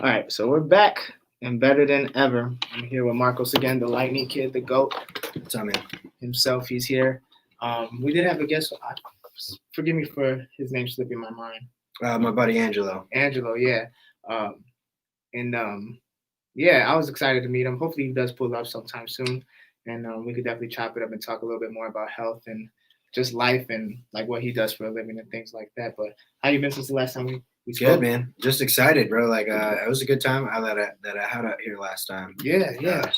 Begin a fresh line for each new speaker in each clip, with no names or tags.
All right, so we're back and better than ever. I'm here with Marcos again, the Lightning Kid, the GOAT
What's up, man?
himself. He's here. We did have a guest. Forgive me for his name slipping my mind.
My buddy Angelo.
Angelo, yeah. And yeah, I was excited to meet him. Hopefully, he does pull up sometime soon, and we could definitely chop it up and talk a little bit more about health and just life and like what he does for a living and things like that. But how you been since the last time we spoke?
Good, man. Just excited, bro. Like, it was a good time that I had out here last time.
Yeah.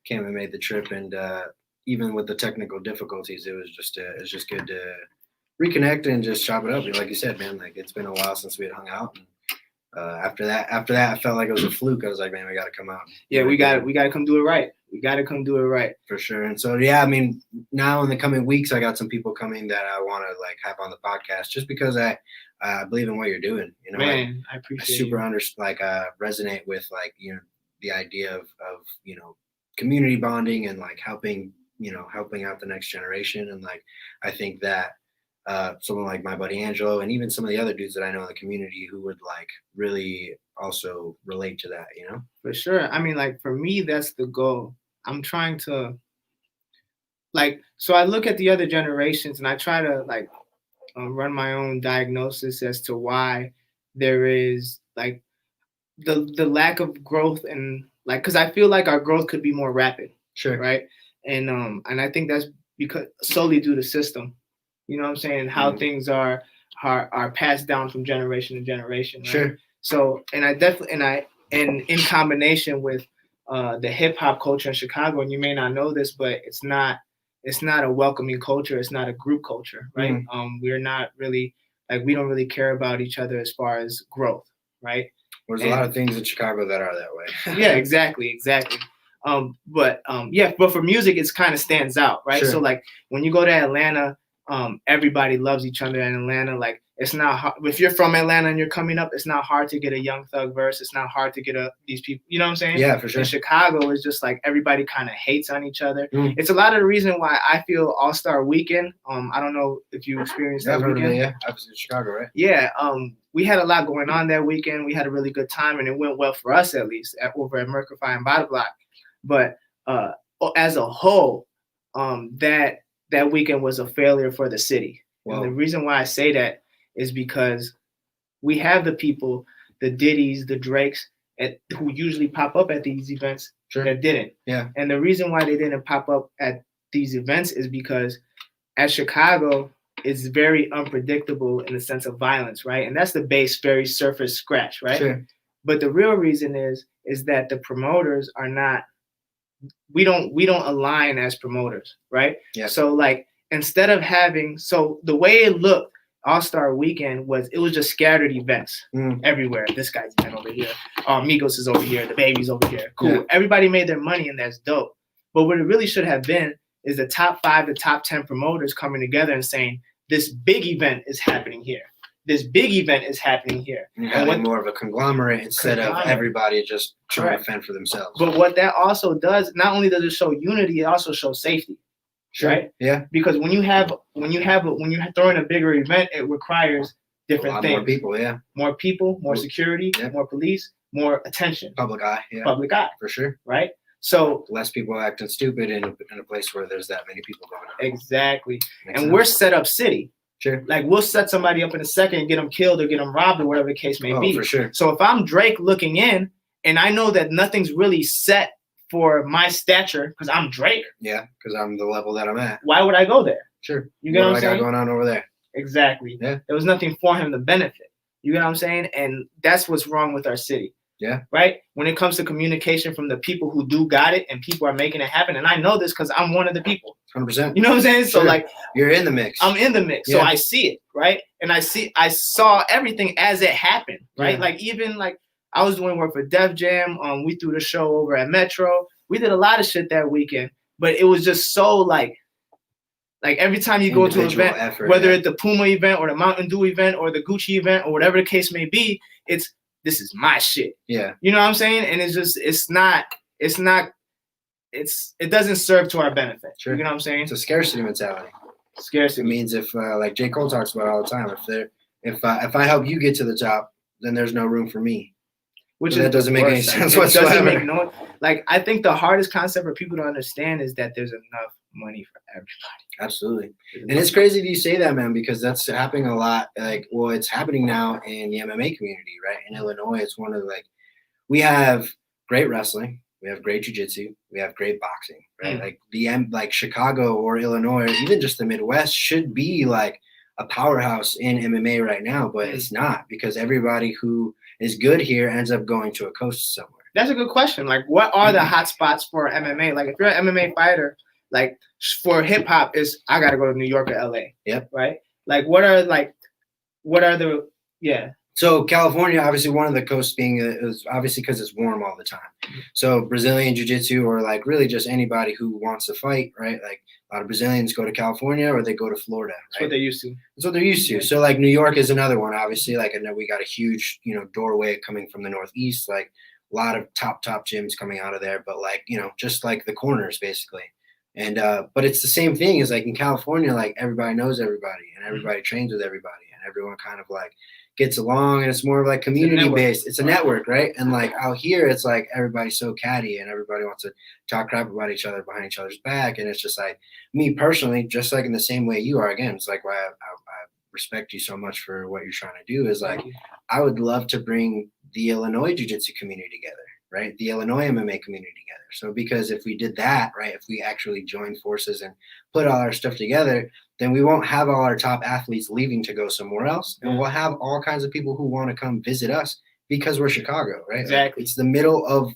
Came and made the trip, and even with the technical difficulties, it was just good to reconnect and just chop it up. Like you said, man, like it's been a while since we had hung out. And, after that, I felt like it was a fluke. I was like, man, we got to come out.
Yeah, we got to come do it right. We got to come do it right.
For sure. And so, yeah, I mean, now in the coming weeks, I got some people coming that I want to like have on the podcast just because I believe in what you're doing. You know,
man, I appreciate
super resonate with like, you know, the idea of, you know, community bonding and like helping out the next generation. And like, I think that someone like my buddy Angelo and even some of the other dudes that I know in the community who would like really also relate to that, you know?
For sure. I mean, like for me, that's the goal. I'm trying to so I look at the other generations and I try to like run my own diagnosis as to why there is like the lack of growth and like, cause I feel like our growth could be more rapid.
Sure.
Right. And I think that's because solely due to system. You know what I'm saying? How things are passed down from generation to generation. Right?
Sure.
So, and in combination with the hip hop culture in Chicago, and you may not know this, but it's not a welcoming culture. It's not a group culture, right?
Mm-hmm.
We're not really we don't really care about each other as far as growth, right?
There's a lot of things in Chicago that are that way.
Yeah, exactly. But for music, it's kind of stands out, right?
Sure.
So like when you go to Atlanta. Everybody loves each other in Atlanta. Like it's not hard. If you're from Atlanta and you're coming up, it's not hard to get a Young Thug verse. It's not hard to get these people. You know what I'm saying?
Yeah, for sure.
In Chicago, it's just like everybody kind of hates on each other.
Mm.
It's a lot of the reason why I feel All-Star Weekend. I don't know if you experienced that weekend.
Yeah, I was in Chicago, right?
Yeah. We had a lot going on that weekend. We had a really good time, and it went well for us at least over at Mercify and Body Block. But as a whole, that weekend was a failure for the city. Wow. And the reason why I say that is because we have the people, the Diddy's, the Drakes, who usually pop up at these events that didn't.
Yeah.
And the reason why they didn't pop up at these events is because at Chicago, it's very unpredictable in the sense of violence, right? And that's the base, very surface scratch, right?
Sure.
But the real reason is that the promoters are not. We don't align as promoters, right?
Yeah.
So like instead of the way it looked, All-Star Weekend was just scattered events everywhere. This guy's event over here, Migos is over here, the Baby's over here. Cool. Yeah. Everybody made their money and that's dope. But what it really should have been is the top 5 to top 10 promoters coming together and saying this big event is happening here. This big event is happening here.
And having more of a conglomerate instead of everybody just trying to fend for themselves.
But what that also does, not only does it show unity, it also shows safety.
Sure.
Right?
Yeah.
Because when you're throwing a bigger event, it requires different things.
More people, yeah.
More people, more security, more police, more attention.
Public eye, yeah.
Public eye.
For sure.
Right? So
less people acting stupid in a place where there's that many people going on.
Exactly. And we're set up city.
Sure.
Like we'll set somebody up in a second and get them killed or get them robbed or whatever the case may be.
For sure.
So if I'm Drake looking in and I know that nothing's really set for my stature because I'm Drake.
Yeah, because I'm the level that I'm at.
Why would I go there?
Sure.
You get what I'm saying?
What I got going on over there?
Exactly.
Yeah.
There was nothing for him to benefit. You get what I'm saying? And that's what's wrong with our city.
Yeah.
Right? When it comes to communication from the people who do got it and people are making it happen. And I know this because I'm one of the people.
100%.
You know what I'm saying?
Sure.
So like
you're in the mix.
I'm in the mix. So I see it, right? And I saw everything as it happened, right? Yeah. Like even like I was doing work for Def Jam. We threw the show over at Metro. We did a lot of shit that weekend, but it was just so like every time you go to an event, whether it's the Puma event or the Mountain Dew event or the Gucci event or whatever the case may be, this is my shit.
Yeah.
You know what I'm saying? And it doesn't serve to our benefit.
Sure.
You know what I'm saying?
It's a scarcity mentality.
Scarcity.
It means if like J. Cole talks about all the time, if I help you get to the top, then there's no room for me.
which
But
is
that doesn't
the
make any
worst. Like,
sense
it doesn't
whatsoever.
make no, like, I think the hardest concept for people to understand is that there's enough money for everybody.
Absolutely.
There's
And
enough-
it's crazy that you say that, man, because that's happening a lot. Like, well, it's happening now in the MMA community, right? In Illinois, it's one of like, we have great wrestling, we have great jiu-jitsu, we have great boxing, right? Like like Chicago or Illinois, or even just the Midwest should be like a powerhouse in MMA right now, but it's not, because everybody who is good here ends up going to a coast somewhere.
That's a good question. Like, what are the hot spots for MMA? Like, if you're an MMA fighter, like for hip hop, is I gotta go to New York or LA.
Yep.
Right. Like, what are the
So California, obviously, one of the coasts being is obviously because it's warm all the time. So Brazilian jiu-jitsu, or like really just anybody who wants to fight, right? Like a lot of Brazilians go to California or they go to Florida. Right?
That's what they're used to.
That's what they're used to. So like New York is another one, obviously. Like I know we got a huge, doorway coming from the Northeast. Like a lot of top gyms coming out of there, but like just like the corners basically. And but it's the same thing as like in California, like everybody knows everybody and everybody trains with everybody and everyone kind of like gets along, and it's more of like community based. It's a network, right? And like out here, it's like everybody's so catty and everybody wants to talk crap about each other behind each other's back. And it's just like me personally, just like in the same way you are. Again, it's like why I respect you so much for what you're trying to do. Is like I would love to bring the Illinois Jiu-Jitsu community together, right? The Illinois MMA community together. So because if we did that, right, if we actually joined forces and put all our stuff together, then we won't have all our top athletes leaving to go somewhere else. And we'll have all kinds of people who want to come visit us because we're Chicago, right?
Exactly.
Like, it's the middle of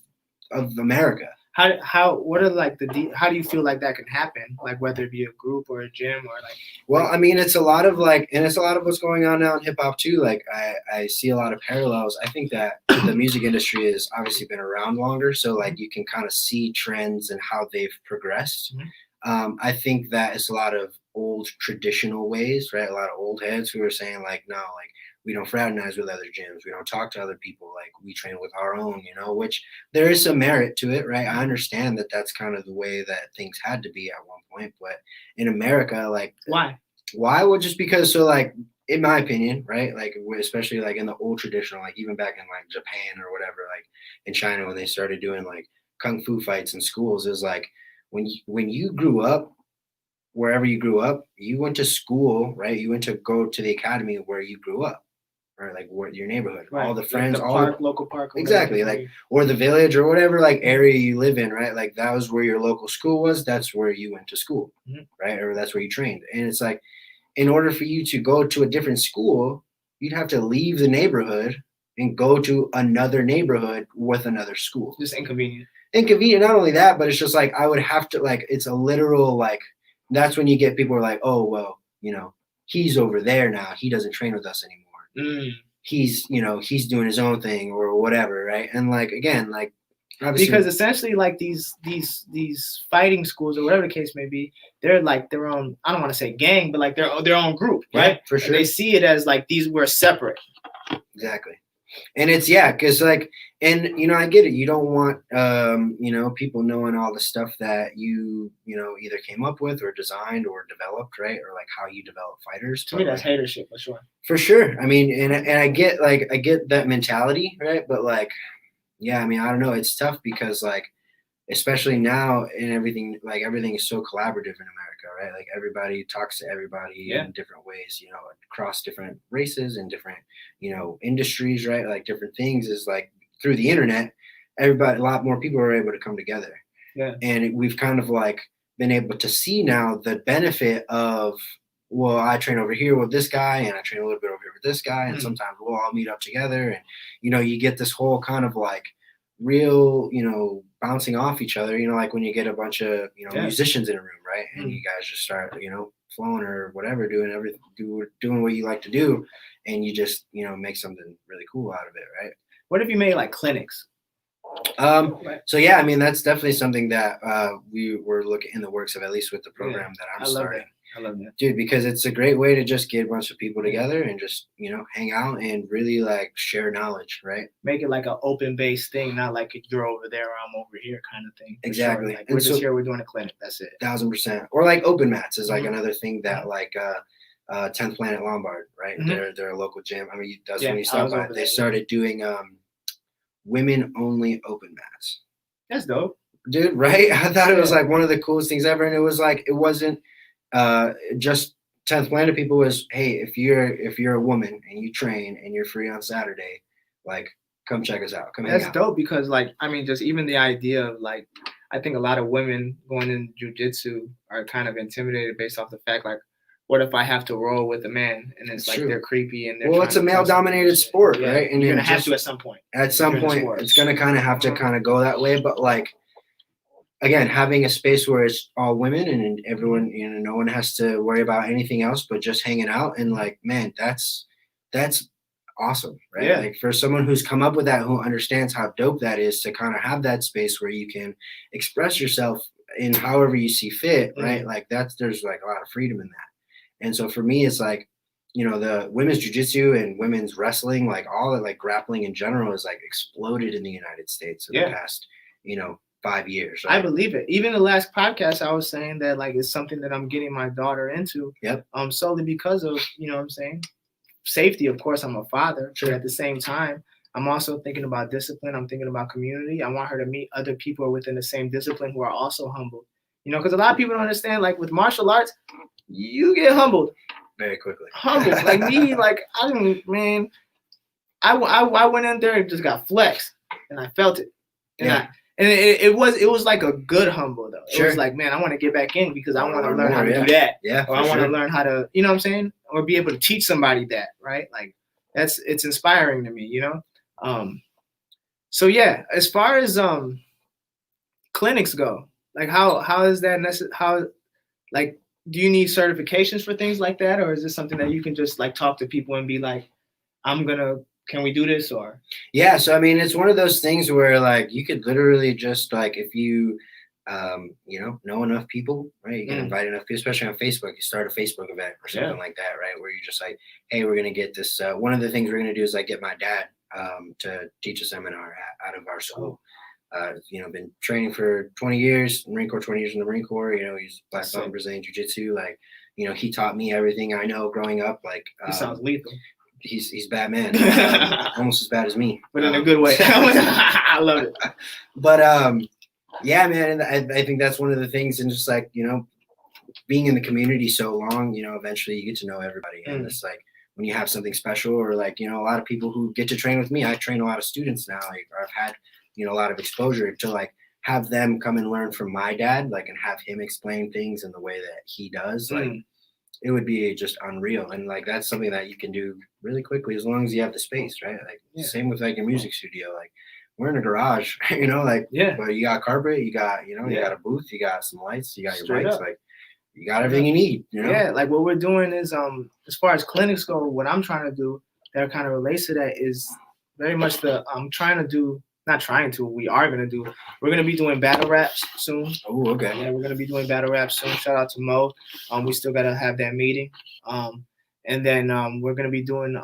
America.
What are like how do you feel like that can happen? Like whether it be a group or a gym or like.
Well, I mean, it's a lot of like, and it's a lot of what's going on now in hip hop too. Like I see a lot of parallels. I think that the music industry has obviously been around longer. So like you can kind of see trends and how they've progressed. I think that it's a lot of old traditional ways, right? A lot of old heads who are saying like, no, like we don't fraternize with other gyms. We don't talk to other people. Like we train with our own, which there is some merit to it, right? I understand that that's kind of the way that things had to be at one point, but in America, like
why?
Well, just because, so like, in my opinion, right? Like, especially like in the old traditional, like even back in like Japan or whatever, like in China, when they started doing like Kung Fu fights in schools, is like when you grew up, wherever you grew up, you went to school, right? You went to go to the academy where you grew up, or like where your neighborhood, right. All the friends,
like the park, local park,
exactly, like or the village or whatever like area you live in, right? Like that was where your local school was. That's where you went to school, right? Or that's where you trained. And it's like, in order for you to go to a different school, you'd have to leave the neighborhood and go to another neighborhood with another school.
Just inconvenient.
Not only that, but it's just like I would have to, like, it's a literal, like, that's when you get people who are like, oh, well, he's over there now. He doesn't train with us anymore. He's doing his own thing or whatever, right? And like, again, like,
because essentially like these fighting schools or whatever the case may be, they're like their own, I don't want to say gang, but like their own group, right?
For sure.
And they see it as like we're separate.
Exactly. And it's, because like, and I get it. You don't want people knowing all the stuff that you either came up with or designed or developed, right? Or like how you develop fighters.
To me, that's hatership for sure.
For sure. I mean, and I get that mentality, right? But like, yeah, I mean, I don't know. It's tough because like, especially now in everything, like everything is so collaborative in America, right? Like everybody talks to everybody in different ways, across different races and different, industries, right? Like different things is like through the internet, a lot more people are able to come together.
Yeah.
And we've kind of like been able to see now the benefit of, well, I train over here with this guy and I train a little bit over here with this guy. And sometimes we'll all meet up together and, you get this whole kind of like real, bouncing off each other, like when you get a bunch of, musicians in a room, right? And you guys just start, flowing or whatever, doing what you like to do. And you just, make something really cool out of it, right?
What if you made like clinics?
So yeah, I mean, that's definitely something that we were looking in the works of, at least with the program that I'm starting.
I love that.
Dude, because it's a great way to just get a bunch of people together and just, hang out and really like share knowledge, right?
Make it like an open based thing, not like you're over there or I'm over here kind of thing.
Exactly.
Sure. Like, we're just here, we're doing a clinic. That's it.
1000%. Or like open mats is like another thing that like 10th Planet Lombard, right? They're a local gym. I mean, that's when you stop by. They started doing women only open mats.
That's dope.
Dude, right? I thought it was like one of the coolest things ever. And it was like, it wasn't just 10th Planet people was, hey, if you're a woman and you train and you're free on Saturday, like come check us out. Come hang
That's
out.
dope because like I mean just even the idea of like I think a lot of women going in jujitsu are kind of intimidated based off the fact like what if I have to roll with a man and it's like
True.
they're creepy and they're
Well, it's a male dominated sport, right?
And you're gonna have to at some point.
At some point it's gonna kind of have to kind of go that way. But like again, having a space where it's all women and everyone, you know, no one has to worry about anything else but just hanging out and like, man, that's awesome, right?
Yeah.
Like for someone who's come up with that, who understands how dope that is to kind of have that space where you can express yourself in however you see fit, right? Like there's like a lot of freedom in that. And so for me, it's like, you know, the women's jiu-jitsu and women's wrestling, like all that, like grappling in general is like exploded in the United States in the past, you know, 5 years. Right?
I believe it. Even the last podcast, I was saying that like it's something that I'm getting my daughter into.
Yep.
Solely because of, you know what I'm saying? Safety, of course, I'm a father.
Sure.
But at the same time, I'm also thinking about discipline. I'm thinking about community. I want her to meet other people within the same discipline who are also humble. You know, because a lot of people don't understand, like with martial arts, you get humbled.
Very quickly.
Humbled. Like me, like I didn't, man, I went in there and just got flexed and I felt it. And it was like a good humble though. It was like, man, I want to get back in because I want to learn how to do that.
Yeah.
Or I want to learn how to, you know what I'm saying? Or be able to teach somebody that, right? Like it's inspiring to me, you know? So yeah, as far as clinics go, like how is that necessary? Like, do you need certifications for things like that? Or is this something that you can just like talk to people and be like, can we do this? Or
yeah, so I mean it's one of those things where like you could literally just like if you you know enough people, right? You can invite enough people, especially on Facebook. You start a Facebook event or something like that, right? Where you're just like, hey, we're gonna get this. One of the things we're gonna do is like get my dad to teach a seminar out of our school. You know, been training for 20 years, Marine Corps, 20 years in the Marine Corps. You know, he's black belt Brazilian Jiu-Jitsu. Like, you know, he taught me everything I know growing up. Like,
he sounds lethal.
He's Batman, almost as bad as me,
but in a good way. I love it.
But yeah, man, and I think that's one of the things, and just like, you know, being in the community so long, you know, eventually you get to know everybody, and it's like when you have something special, or like, you know, a lot of people who get to train with me, I train a lot of students now. Like, I've had, you know, a lot of exposure to like have them come and learn from my dad, like, and have him explain things in the way that he does, like. It would be just unreal. And like, that's something that you can do really quickly as long as you have the space, right? Like same with like your music studio, like we're in a garage, you know, like, but you got carpet, you got, you know, you got a booth, you got some lights, you got your mics, like you got everything you need, you know?
Yeah. Like what we're doing is, as far as clinics go, what I'm trying to do that kind of relates to that is very much we are going to do. We're going to be doing battle raps soon.
Oh, okay.
Yeah, we're going to be doing battle raps soon. Shout out to Mo. We still got to have that meeting. And then we're going to be doing,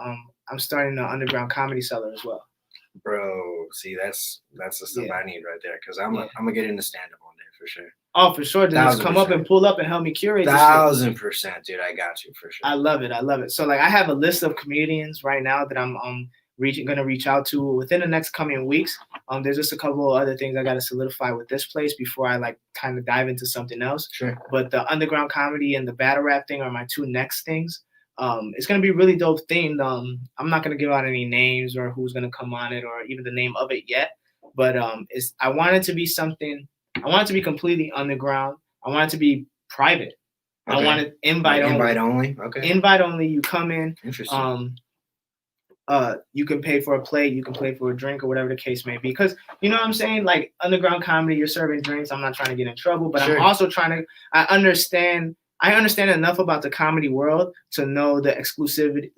I'm starting the underground comedy cellar as well.
Bro, see, that's the stuff I need right there. Cause I'm going to get into stand-up one day for sure.
Oh, for sure. Then just come up and pull up and help me curate.
1,000%, dude. I got you for sure.
I love it. So like I have a list of comedians right now that I'm gonna reach out to within the next coming weeks. There's just a couple of other things I gotta solidify with this place before I like kind of dive into something else.
Sure.
But the underground comedy and the battle rap thing are my two next things. It's gonna be really dope themed. I'm not gonna give out any names or who's gonna come on it or even the name of it yet. But I want it to be something. I want it to be completely underground. I want it to be private. Okay. I want it invite only.
Invite only. Okay.
Invite only. You come in.
Interesting.
You can pay for a plate, you can pay for a drink or whatever the case may be. Because you know what I'm saying? Like underground comedy, you're serving drinks. I'm not trying to get in trouble, but I'm also I understand enough about the comedy world to know the exclusivity,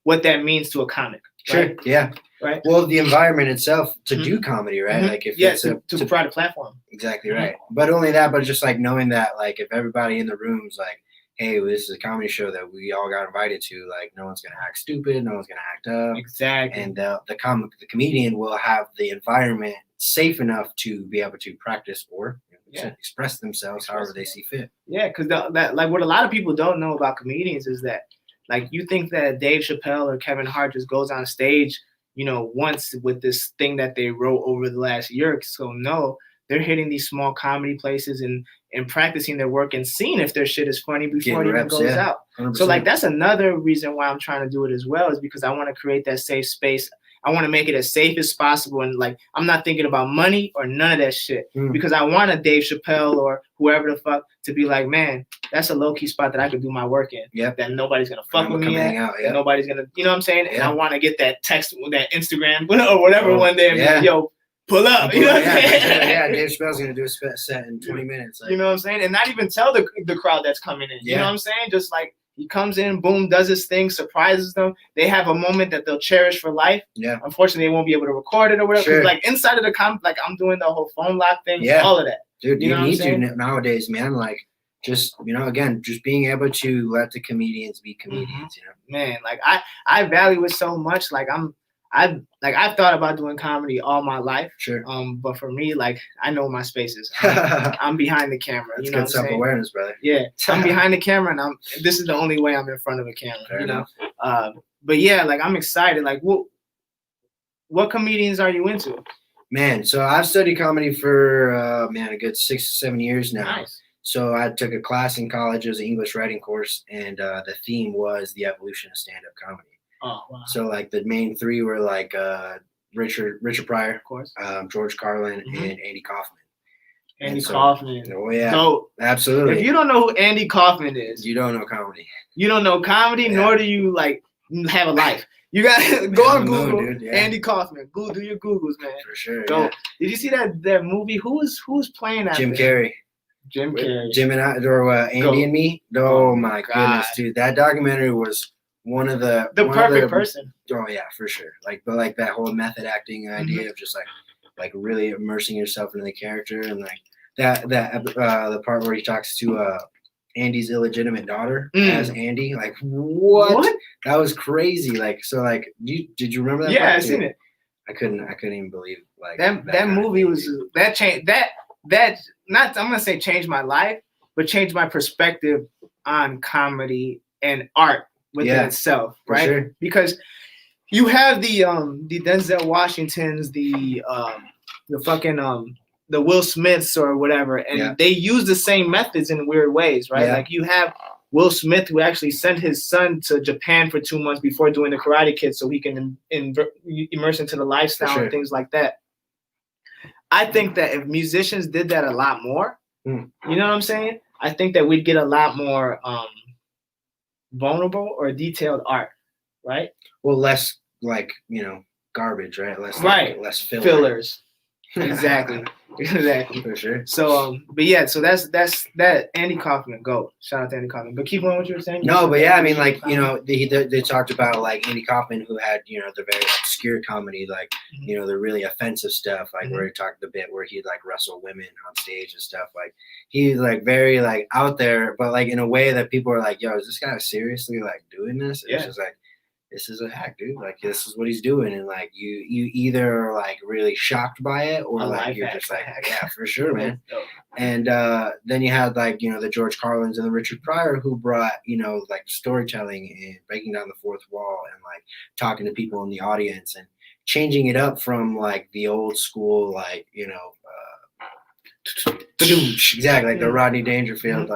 what that means to a comic.
Right? Sure. Yeah.
Right.
Well, the environment itself to do comedy, right? Like if it's
to provide a platform.
Exactly right. But only that, but just like knowing that, like if everybody in the room's like, hey, this is a comedy show that we all got invited to. Like, no one's gonna act stupid, no one's gonna act up.
Exactly.
And the comedian will have the environment safe enough to be able to practice or express themselves however they see fit.
Yeah, because like what a lot of people don't know about comedians is that, like, you think that Dave Chappelle or Kevin Hart just goes on stage, once with this thing that they wrote over the last year. So no, they're hitting these small comedy places and practicing their work and seeing if their shit is funny before it even goes out.
100%.
So like that's another reason why I'm trying to do it as well, is because I want to create that safe space. I want to make it as safe as possible. And like, I'm not thinking about money or none of that shit, because I want a Dave Chappelle or whoever the fuck to be like, man, that's a low key spot that I could do my work in.
Yep.
That nobody's going to fuck with me
out,
at. Nobody's going to, you know what I'm saying? And
Yeah.
I want to get that text, that Instagram or whatever one day and be like, yo, pull up. You know what I'm saying?
Yeah, Dave Chappelle's going to do a set in 20 minutes. Like,
you know what I'm saying? And not even tell the crowd that's coming in. You know what I'm saying? Just like, he comes in, boom, does his thing, surprises them. They have a moment that they'll cherish for life.
Yeah.
Unfortunately, they won't be able to record it or whatever.
Sure.
Like inside of the like I'm doing the whole phone lock thing,
Yeah.
all of that.
Dude,
You
you
know what I'm
need to
saying?
nowadays, man. Like, just, again, just being able to let the comedians be comedians,
Man, like I value it so much. Like I've thought about doing comedy all my life.
Sure.
But for me, like, I know my spaces. I'm behind the camera.
That's
you know
good self-awareness, brother.
Yeah, I'm behind the camera, and this is the only way I'm in front of a camera.
Fair enough.
But yeah, like I'm excited. Like, what comedians are you into?
Man, so I've studied comedy for a good 6 or 7 years now.
Nice.
So I took a class in college. It was an English writing course, and the theme was the evolution of stand-up comedy.
Oh, wow.
So like the main three were like Richard Pryor,
Of course.
George Carlin, and Andy Kaufman.
Andy Kaufman.
Oh yeah,
so
absolutely.
If you don't know who Andy Kaufman is,
you don't know comedy.
You don't know comedy, nor do you like have a life. You gotta go on Google,
dude,
Andy Kaufman. Go do your Googles, man.
For sure.
So,
yeah.
Did you see that movie? Who's playing that?
Jim Carrey.
Jim Carrey.
Jim and I, or Andy and Me. Oh my goodness, dude! That documentary was one of the
perfect person.
Oh yeah, for sure. But that whole method acting idea of just like really immersing yourself into the character, and like the part where he talks to Andy's illegitimate daughter as Andy. Like what? That was crazy. Like so. Like did you remember that?
Yeah,
part?
I seen it.
I couldn't even believe like
that movie was that changed that not I'm gonna say changed my life, but changed my perspective on comedy and art within itself, right?
Sure.
Because you have the Denzel Washingtons, the Will Smiths or whatever, and they use the same methods in weird ways, right? Like you have Will Smith, who actually sent his son to Japan for 2 months before doing the Karate Kid so he can immerse into the lifestyle and things like that. I think that if musicians did that a lot more, you know what I'm saying? I think that we'd get a lot more vulnerable or detailed art, right?
Well, less like, garbage, right? Less
fillers. Exactly.
For sure.
So but yeah, so that's that Andy Kaufman. Go. Shout out to Andy Kaufman. But keep on what you were saying.
No, but yeah, I mean, like, they talked about like Andy Kaufman, who had, the very obscure comedy, like, the really offensive stuff, like where he talked the bit where he'd like wrestle women on stage and stuff. Like he's like very like out there, but like in a way that people are like, yo, is this guy seriously like doing this? And it's just like, this is a hack, dude. Like this is what he's doing, and like you either are like really shocked by it, or like you're just like, yeah, for sure, man. And then you had like the George Carlins and the Richard Pryor, who brought like storytelling and breaking down the fourth wall and like talking to people in the audience and changing it up from like the old school like exactly like the Rodney Dangerfield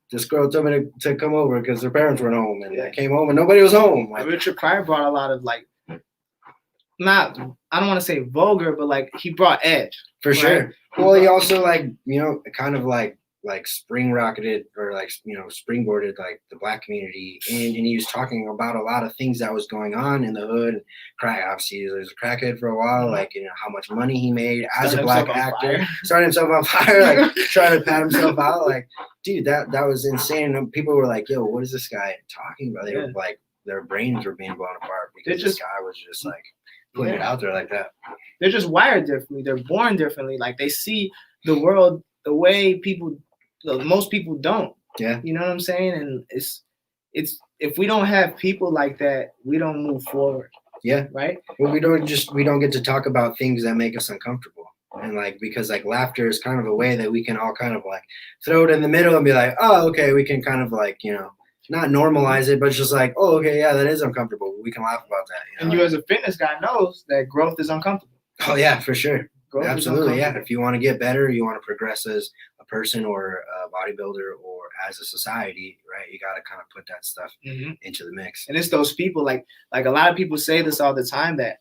this girl told me to come over because her parents weren't home, and I came home and nobody was home. Like
Richard Pryor brought a lot of like, I don't want to say vulgar, but like he brought edge.
For sure. Well, he also like kind of like spring rocketed or like springboarded like the black community, and he was talking about a lot of things that was going on in the hood. Obviously he was a crackhead for a while, like how much money he made as a black actor, starting himself on fire, like trying to pat himself out. Like, dude, that was insane. And people were like, yo, what is this guy talking about? They were like, their brains were being blown apart because this guy was just like putting it out there like that.
They're just wired differently. They're born differently. Like they see the world the way most people don't. Yeah. You know what I'm saying? And it's if we don't have people like that, we don't move forward.
Yeah.
Right?
Well, we don't get to talk about things that make us uncomfortable. And like, because like laughter is kind of a way that we can all kind of like throw it in the middle and be like, oh, okay, we can kind of like, not normalize it, but just like, oh, okay, yeah, that is uncomfortable. We can laugh about that.
And you as a fitness guy knows that growth is uncomfortable.
Oh yeah, for sure.
Growth is
Absolutely, yeah.
uncomfortable.
If you want to get better, you want to progress as a person or a bodybuilder or as a society, right? You got to kind of put that stuff into the mix.
And it's those people like a lot of people say this all the time that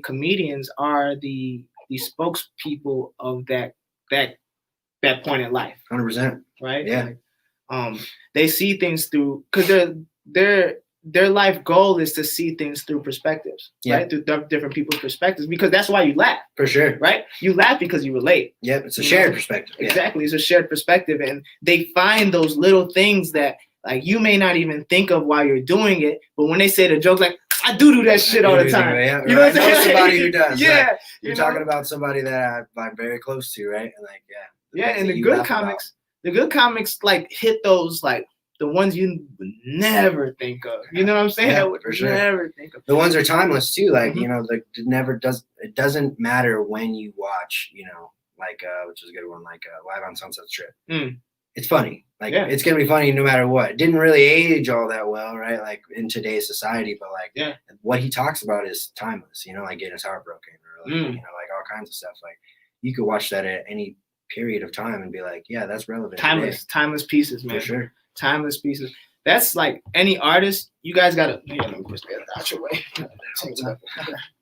comedians are the spokespeople of that point in life.
100%.
Right?
Yeah.
Like, they see things through because their life goal is to see things through perspectives, right? Through different people's perspectives, because that's why you laugh.
For sure.
Right? You laugh because you relate.
Yep, it's a shared perspective.
Exactly. It's a shared perspective. And they find those little things that like you may not even think of while you're doing it. But when they say the jokes, like, I do that shit all the time.
Yeah,
you know what I'm saying?
Somebody who does.
Yeah.
Like, you're talking about somebody that I'm very close to, right? And like,
yeah. And the good comics like hit those like the ones you would never think of. You know what I'm saying?
Yeah,
I would never think of.
The ones are timeless too. Like, you know, like it doesn't matter when you watch, you know, like which is a good one, like Live on Sunset Strip. It's funny. Like it's gonna be funny no matter what. It didn't really age all that well, right? Like in today's society, but like what he talks about is timeless, you know, like getting his heart broken or like, you know, like all kinds of stuff. Like you could watch that at any period of time and be like, yeah, that's relevant.
Timeless pieces, man.
For sure.
Timeless pieces. That's like any artist. You guys gotta push that out your way.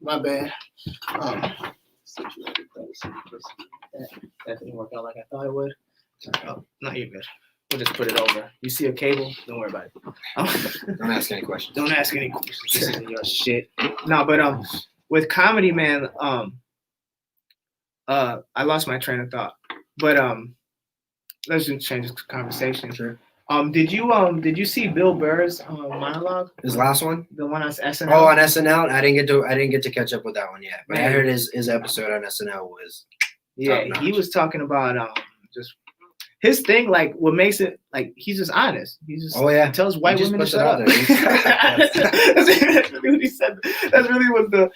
My bad. That didn't work out like I thought it would. Oh, no, you're good. We'll just put it over. You see a cable? Don't worry about it.
Don't ask any questions.
Don't ask any questions. This isn't your shit. No, but with comedy, man, I lost my train of thought. But let's just change the conversation.
Sure.
Did you see Bill Burr's monologue?
His last one?
The one on SNL?
Oh, on SNL? I didn't get to catch up with that one yet. But I heard his episode on SNL was top-notch. He
was talking about just his thing, like what makes it like he's just honest. He just tells white women to shut up. That's really what he said. That's really was the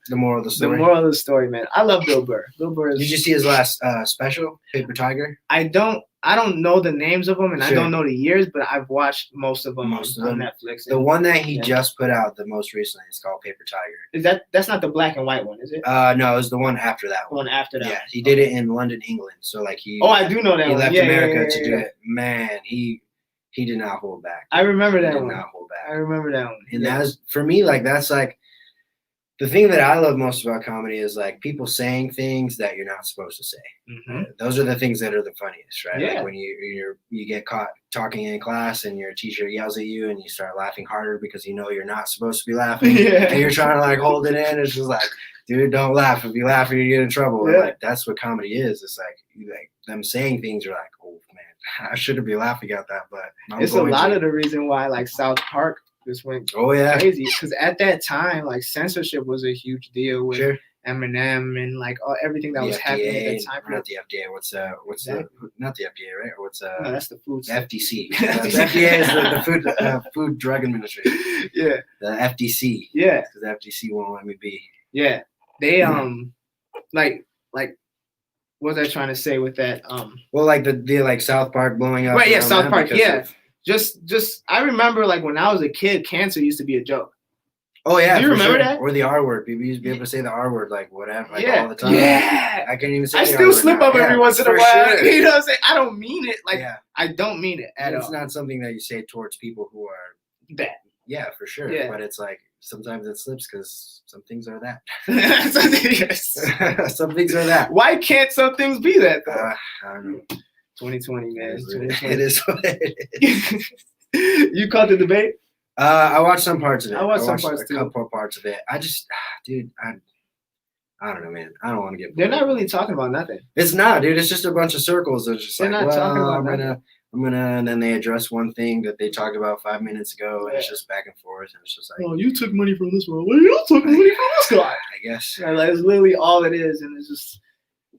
the moral of the story.
The moral of the story, man. I love Bill Burr. Bill Burr is,
Did you see his last special, Paper Tiger?
I don't know the names of them and I don't know the years, but I've watched most of them on Netflix.
The one that he just put out the most recently is called Paper Tiger.
That's not the black and white one, is it?
No, it was the one after that one.
The one after that.
Yeah, he did it in London, England. So like
I do know that
he
one.
left America to do it. Man, he did not hold back.
I remember that one.
He did not hold back.
I remember that one.
And that's for me, like that's like the thing that I love most about comedy is like people saying things that you're not supposed to say. Those are the things that are the funniest, right?
Yeah.
Like when you get caught talking in class and your teacher yells at you and you start laughing harder because you know you're not supposed to be laughing and you're trying to like hold it in. It's just like, dude, don't laugh. If you laugh, you get in trouble. And like that's what comedy is. It's like them saying things. You're like, oh man, I shouldn't be laughing at that, but
it's a lot of the reason why like South Park just went crazy because at that time like censorship was a huge deal with Eminem and like everything that was happening at that time.
Not the FDA. What's the not the FDA, right? Or what's
no, that's the food.
The FTC. The FDA is the Food Drug Administration.
Yeah.
The FTC.
Yeah.
Because the FTC won't let me be.
Yeah. They like what was I trying to say with that?
Well, like the like South Park blowing up.
Right. Yeah. South Park. Yeah. Just I remember like when I was a kid, cancer used to be a joke.
Oh yeah,
do you remember that?
Or the R word. People used to be able to say the R word like whatever, like all the time.
Yeah,
I can't even say.
I still slip up every once in a while.
Sure.
You know what I'm saying? I don't mean it. Like I don't mean it at all.
It's not something that you say towards people who are
that.
Yeah, for sure.
Yeah.
But it's like sometimes it slips because some things are that.
Yes.
Some things are that.
Why can't some things be that though?
I don't know.
2020, man.
It is what it is.
You caught the debate?
I watched some parts of it.
I watched some parts
a couple parts of it. I just, dude, I don't know, man. I don't want to get.
They're not really talking about nothing.
It's not, dude. It's just a bunch of circles. It's just
they're
like,
not talking about
I'm gonna, and then they address one thing that they talked about 5 minutes ago, and it's just back and forth, and it's just like,
oh, you took money from this one. Well, you took money from this guy.
I guess.
Like, it's literally all it is, and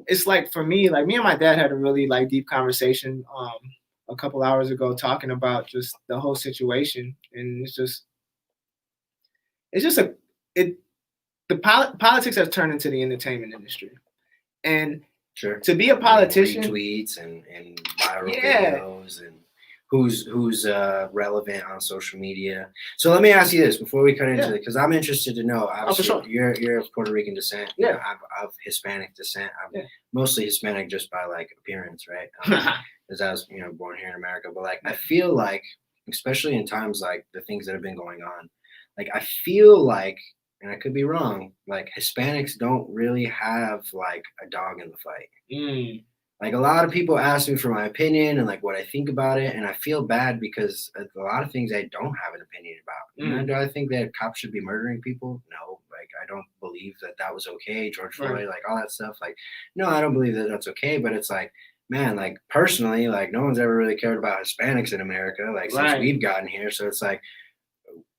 it's like for me, like me and my dad had a really like deep conversation a couple hours ago talking about just the whole situation, and politics has turned into the entertainment industry, and
Sure.
To be a politician,
retweets and viral
Yeah.
videos and who's relevant on social media. So let me ask you this before we cut into
Yeah.
it, because I'm interested to know. Obviously,
sure.
you're of Puerto Rican descent. You
Yeah.
know, I'm of Hispanic descent. I'm
Yeah.
mostly Hispanic just by like appearance, right? Because I was born here in America. But like I feel like, especially in times like the things that have been going on, like I feel like, and I could be wrong, like Hispanics don't really have like a dog in the fight.
Mm.
Like a lot of people ask me for my opinion and like what I think about it, and I feel bad because a lot of things I don't have an opinion about. You know, do I think that cops should be murdering people? No. Like I don't believe that that was okay. George Floyd, like all that stuff. Like, no, I don't believe that that's okay. But it's like, man, like personally, like no one's ever really cared about Hispanics in America, like since we've gotten here. So it's like,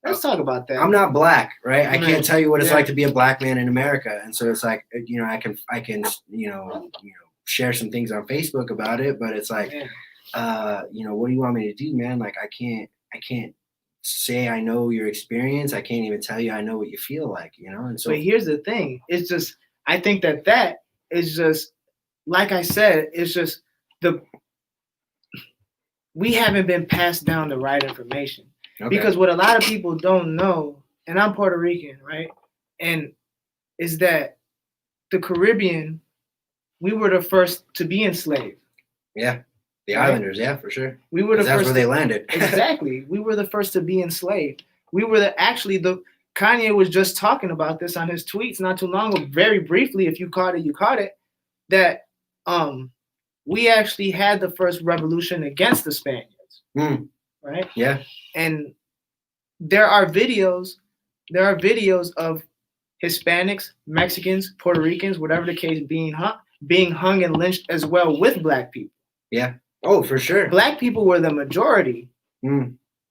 let's talk about that.
I'm not black, right? I can't tell you what it's like to be a black man in America, and so it's like, I can share some things on Facebook about it, but it's like, what do you want me to do, man? Like I can't say I know your experience. I can't even tell you I know what you feel like, And so,
but here's the thing: it's just I think that is just like I said, it's just we haven't been passed down the right information. Because what a lot of people don't know, and I'm Puerto Rican, right? And is that the Caribbean, we were the first to be enslaved.
Yeah. The Islanders, yeah, for sure.
We were the first.
That's where they landed.
Exactly. We were the first to be enslaved. We were Kanye was just talking about this on his tweets not too long ago, very briefly. If you caught it, you caught it. That we actually had the first revolution against the Spaniards. Right?
Yeah.
And there are videos of Hispanics, Mexicans, Puerto Ricans, whatever the case, being hung and lynched as well with black people.
Yeah. Oh, for sure.
Black people were the majority.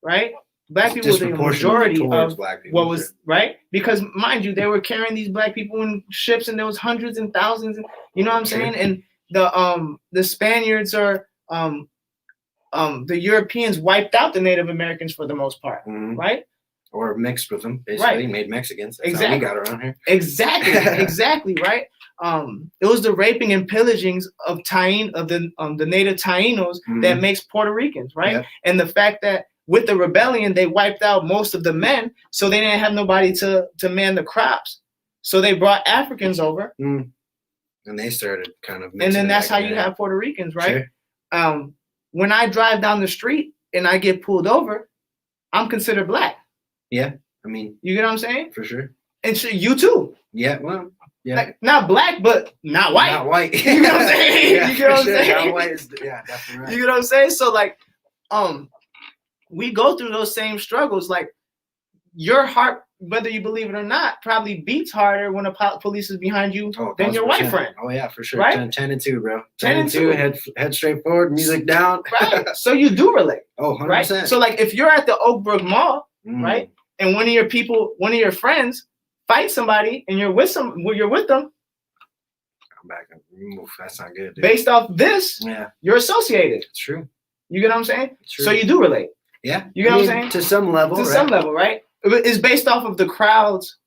Right? Black people were the majority of what was right, because mind you, they were carrying these black people in ships, and there was hundreds and thousands. You know what I'm saying? And the Spaniards are the Europeans wiped out the Native Americans for the most part, right?
Or mixed with them, basically, made Mexicans. That's how we got around here.
Exactly, right? It was the raping and pillagings of the native Tainos that makes Puerto Ricans, right? Yep. And the fact that with the rebellion, they wiped out most of the men, so they didn't have nobody to man the crops. So they brought Africans over.
And they started kind of
mixing. And then that's how you have Puerto Ricans, right? Sure. When I drive down the street and I get pulled over, I'm considered black.
Yeah, I mean,
you get what I'm saying?
For sure.
And you too.
Yeah, well, yeah.
Like, not black, but not white.
Not white.
You get what I'm saying?
Yeah,
you get what I'm saying?
Not white is, definitely right.
You get what I'm saying? So like, we go through those same struggles. Like, your heart, whether you believe it or not, probably beats harder when a police is behind you than your white friend.
Oh yeah, for sure.
Right?
10 and 2, bro.
10 and 2.
Head straight forward, music down.
Right. So you do relate.
Oh, 100%.
Right? So like, if you're at the Oak Brook Mall, right, and one of your friends fight somebody, and you're with them.
I'm back. That's not good, dude.
Based off this, you're associated.
It's true.
You get what I'm saying? So you do relate.
Yeah.
You get what I'm saying?
To some level.
To some level, right? It's based off of the crowds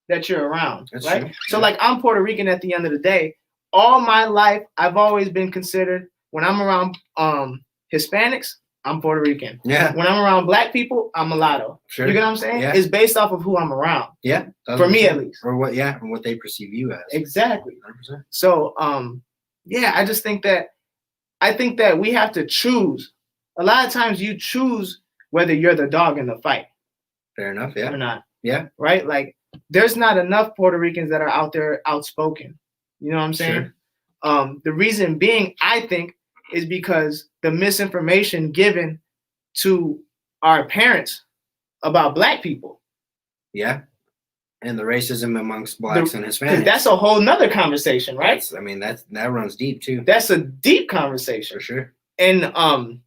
that you're around,
That's
right?
True.
So like, I'm Puerto Rican at the end of the day. All my life, I've always been considered, when I'm around Hispanics, I'm Puerto Rican.
Yeah.
When I'm around black people, I'm mulatto.
Sure.
You get what I'm saying?
Yeah.
It's based off of who I'm around.
Yeah.
For me, at least.
Or what they perceive you as.
Exactly.
100%.
So, I just think that we have to choose. A lot of times you choose whether you're the dog in the fight.
Fair enough, yeah.
Or not.
Yeah.
Right? Like, there's not enough Puerto Ricans that are out there outspoken. You know what I'm saying? Sure. The reason being, I think, is because the misinformation given to our parents about black people.
Yeah. And the racism amongst blacks and Hispanics.
That's a whole nother conversation, right?
That runs deep too.
That's a deep conversation.
For sure.
And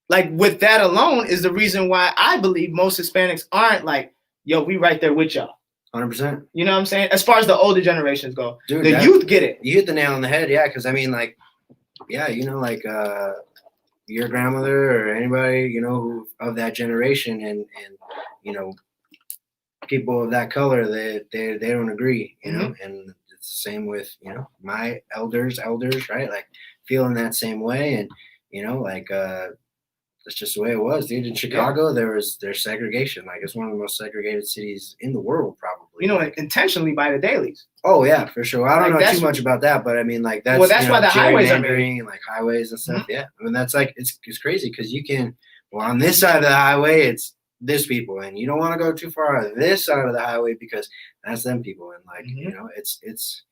like, with that alone is the reason why I believe most Hispanics aren't like, yo, we right there with y'all.
100%.
You know what I'm saying? As far as the older generations go,
dude,
the youth get it.
You hit the nail on the head, yeah. Because I mean, like, yeah, your grandmother or anybody, who of that generation, and people of that color, they don't agree, and the it's the same with, you know, my elders, right? Like feeling that same way. And, you know, like, that's just the way it was, dude. In Chicago, there's segregation. Like it's one of the most segregated cities in the world, probably.
You know,
like,
intentionally by the dailies.
Oh yeah, for sure. I don't
Like,
know too much about that, but I mean, like that's
why the highways are made.
and like highways and stuff. Yeah, I mean that's like it's crazy because you can on this side of the highway it's this people, and you don't want to go too far on this side of the highway because that's them people, and like you know it's.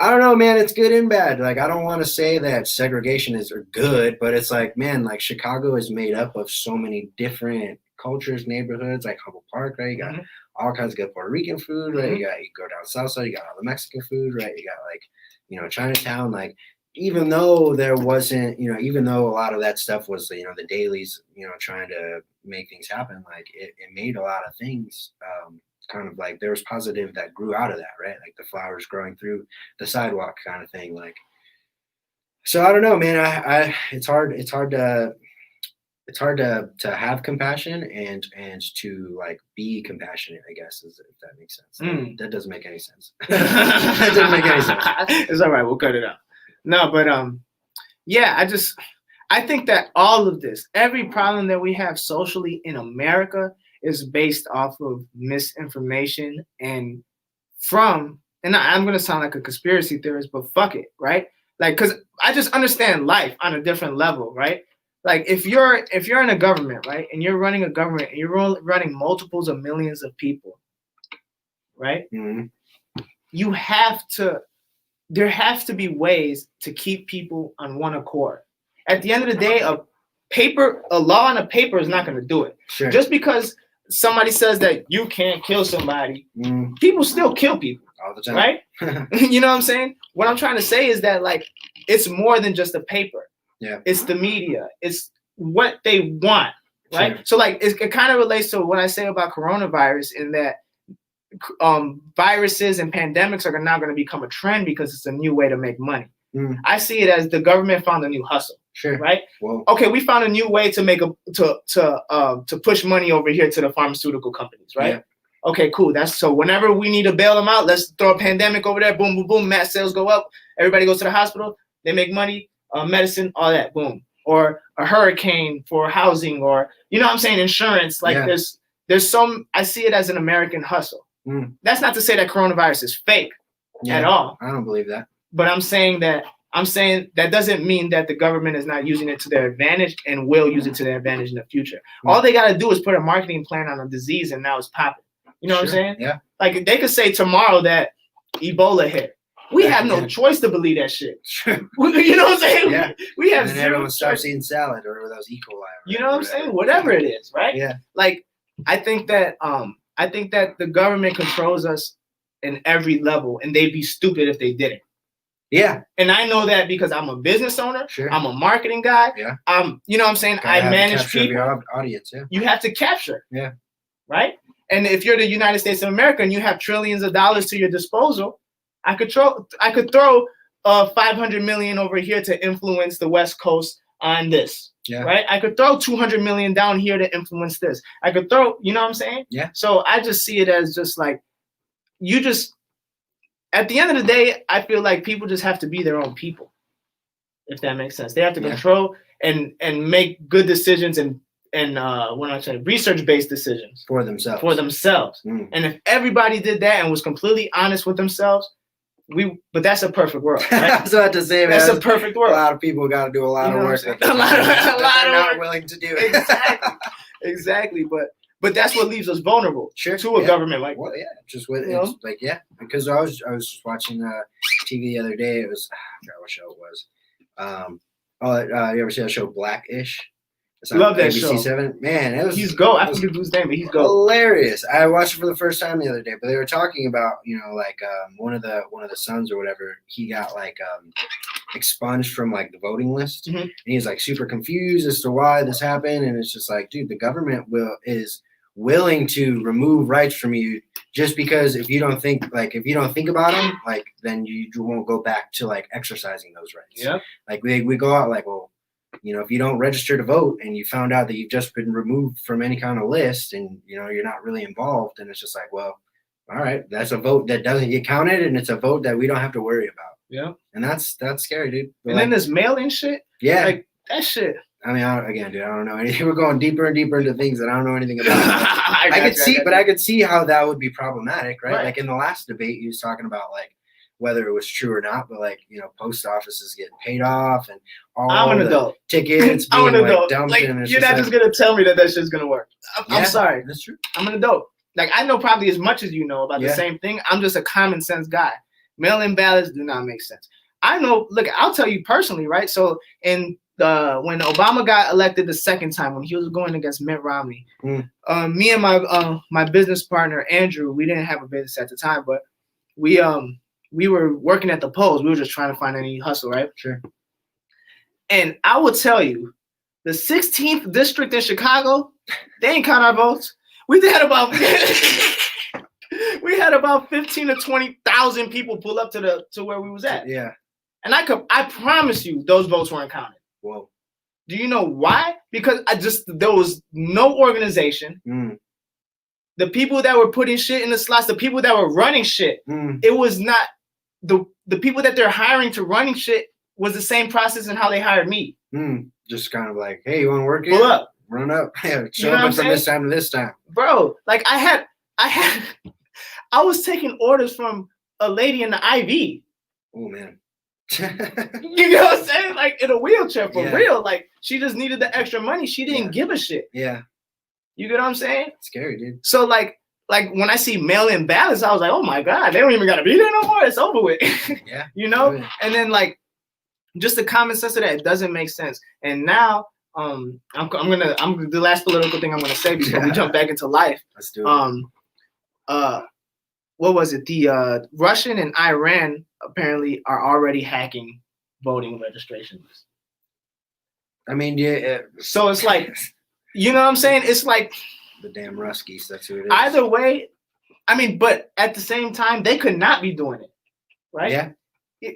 I don't know, man. It's good and bad. Like, I don't want to say that segregation is good, but it's like, man, like Chicago is made up of so many different cultures, neighborhoods, like Humboldt Park, right? You got all kinds of good Puerto Rican food, right? You go down south side, you got all the Mexican food, right? You got like, you know, Chinatown. Like, even though there wasn't, you know, even though a lot of that stuff was, you know, the dailies, you know, trying to make things happen, like it made a lot of things. Kind of like there was positive that grew out of that, right? Like the flowers growing through the sidewalk kind of thing. Like, so I don't know, man. I it's hard to have compassion and to like be compassionate, I guess, if that makes sense. That doesn't make any sense. That doesn't make any sense.
It's all right. We'll cut it out. No, but yeah, I think that all of this, every problem that we have socially in America is based off of misinformation and I'm going to sound like a conspiracy theorist, but fuck it, right? Like, because I just understand life on a different level, right? Like, if you're in a government, right, and you're running a government and you're running multiples of millions of people, right? You have to, there have to be ways to keep people on one accord. At the end of the day, a law on a paper is not going to do it.
Sure.
Just because somebody says that you can't kill somebody, people still kill people
all the time,
right? You know what I'm saying? What I'm trying to say is that, like, it's more than just a paper.
Yeah,
it's the media. It's what they want, right?
Sure.
So, like, it kind of relates to what I say about coronavirus in that viruses and pandemics are now going to become a trend because it's a new way to make money. I see it as the government found a new hustle.
Sure.
Right.
Whoa.
Okay, we found a new way to make to push money over here to the pharmaceutical companies. Right. Yeah. Okay, cool. That's so. Whenever we need to bail them out, let's throw a pandemic over there. Boom, boom, boom. Mass sales go up. Everybody goes to the hospital. They make money. Medicine, all that. Boom. Or a hurricane for housing, or you know what I'm saying, insurance. Like there's some. I see it as an American hustle. That's not to say that coronavirus is fake at all.
I don't believe that.
But I'm saying that doesn't mean that the government is not using it to their advantage and will use it to their advantage in the future. All they got to do is put a marketing plan on a disease and now it's popping. You know what I'm saying?
Yeah.
Like they could say tomorrow that Ebola hit. We have no choice to believe that shit.
Sure.
You know what I'm saying?
Yeah.
We have
and then
zero
everyone starts
choice.
eating salad or those E. coli. Right?
You know what I'm saying? Whatever it is, right?
Yeah.
Like I think that the government controls us in every level, and they'd be stupid if they didn't.
Yeah.
And I know that because I'm a business owner.
Sure.
I'm a marketing guy.
Yeah.
You know what I'm saying? I manage people.
Your audience, yeah.
You have to capture.
Yeah.
Right? And if you're the United States of America and you have trillions of dollars to your disposal, I could throw $500 million over here to influence the West Coast on this.
Yeah.
Right? I could throw $200 million down here to influence this. I could throw, you know what I'm saying?
Yeah.
So I just see it as just like at the end of the day, I feel like people just have to be their own people, if that makes sense. They have to control and make good decisions and what I'm saying, research-based decisions
for themselves.
And if everybody did that and was completely honest with themselves, but that's a perfect world. Right?
I was about to say, man,
that's a perfect world.
A lot of people got to do a lot of work.
A lot of
not
work.
Willing to do.
Exactly. But that's what leaves us vulnerable to a government like
that. Yeah, just with it's like because I was just watching TV the other day. It was I forgot what show it was. You ever see that show Blackish?
Love that
ABC
show.
7. Man, it was.
He's go. I forget his name, but he's go.
Hilarious. I watched it for the first time the other day, but they were talking about like one of the sons or whatever. He got like expunged from like the voting list, and he's like super confused as to why this happened. And it's just like, dude, the government is willing to remove rights from you just because if you don't think about them, like then you won't go back to like exercising those rights.
Yeah.
Like we go out like, well, if you don't register to vote and you found out that you've just been removed from any kind of list and you're not really involved, and it's just like, well, all right, that's a vote that doesn't get counted, and it's a vote that we don't have to worry about.
Yeah.
And that's scary, dude. But
And then this mail-in shit.
Yeah.
Like that shit.
I mean, again, dude, I don't know anything. We're going deeper and deeper into things that I don't know anything about. I could see how that would be problematic, right? Like in the last debate, he was talking about like whether it was true or not, but like, you know, post offices getting paid off and all the tickets being like dumped.
Like,
and
you're not just gonna tell me that shit's gonna work. I'm sorry.
That's true.
I'm an adult. Like, I know probably as much as you know about the same thing. I'm just a common sense guy. Mail-in ballots do not make sense. I know. Look, I'll tell you personally, right? So when Obama got elected the second time, when he was going against Mitt Romney, me and my business partner Andrew, we didn't have a business at the time, but we were working at the polls. We were just trying to find any hustle, right?
Sure.
And I will tell you, the 16th district in Chicago, they ain't count our votes. We had about 15 to 20,000 people pull up to where we was at.
Yeah.
And I promise you, those votes weren't counted.
Whoa.
Do you know why? Because there was no organization. The people that were putting shit in the slots, the people that were running shit, it was not the people that they're hiring to running shit was the same process in how they hired me.
Just kind of like, hey, you want to work here?
Pull up.
Run up. Show up from this time to this time.
Bro, like I was taking orders from a lady in the IV.
Oh man.
You know what I'm saying? Like in a wheelchair for real. Like she just needed the extra money. She didn't give a shit.
Yeah.
You get what I'm saying?
It's scary, dude.
So like when I see mail-in ballots, I was like, oh my God, they don't even gotta be there no more. It's over with.
Yeah.
You know? Yeah. And then like just the common sense of that, it doesn't make sense. And now I'm the last political thing I'm gonna say before we jump back into life.
Let's do it.
What was it? The Russian and Iran apparently are already hacking voting registration lists.
I mean, yeah.
So it's like, you know what I'm saying? It's like
the damn Ruskies. That's who it is.
Either way, I mean, but at the same time, they could not be doing it, right?
Yeah.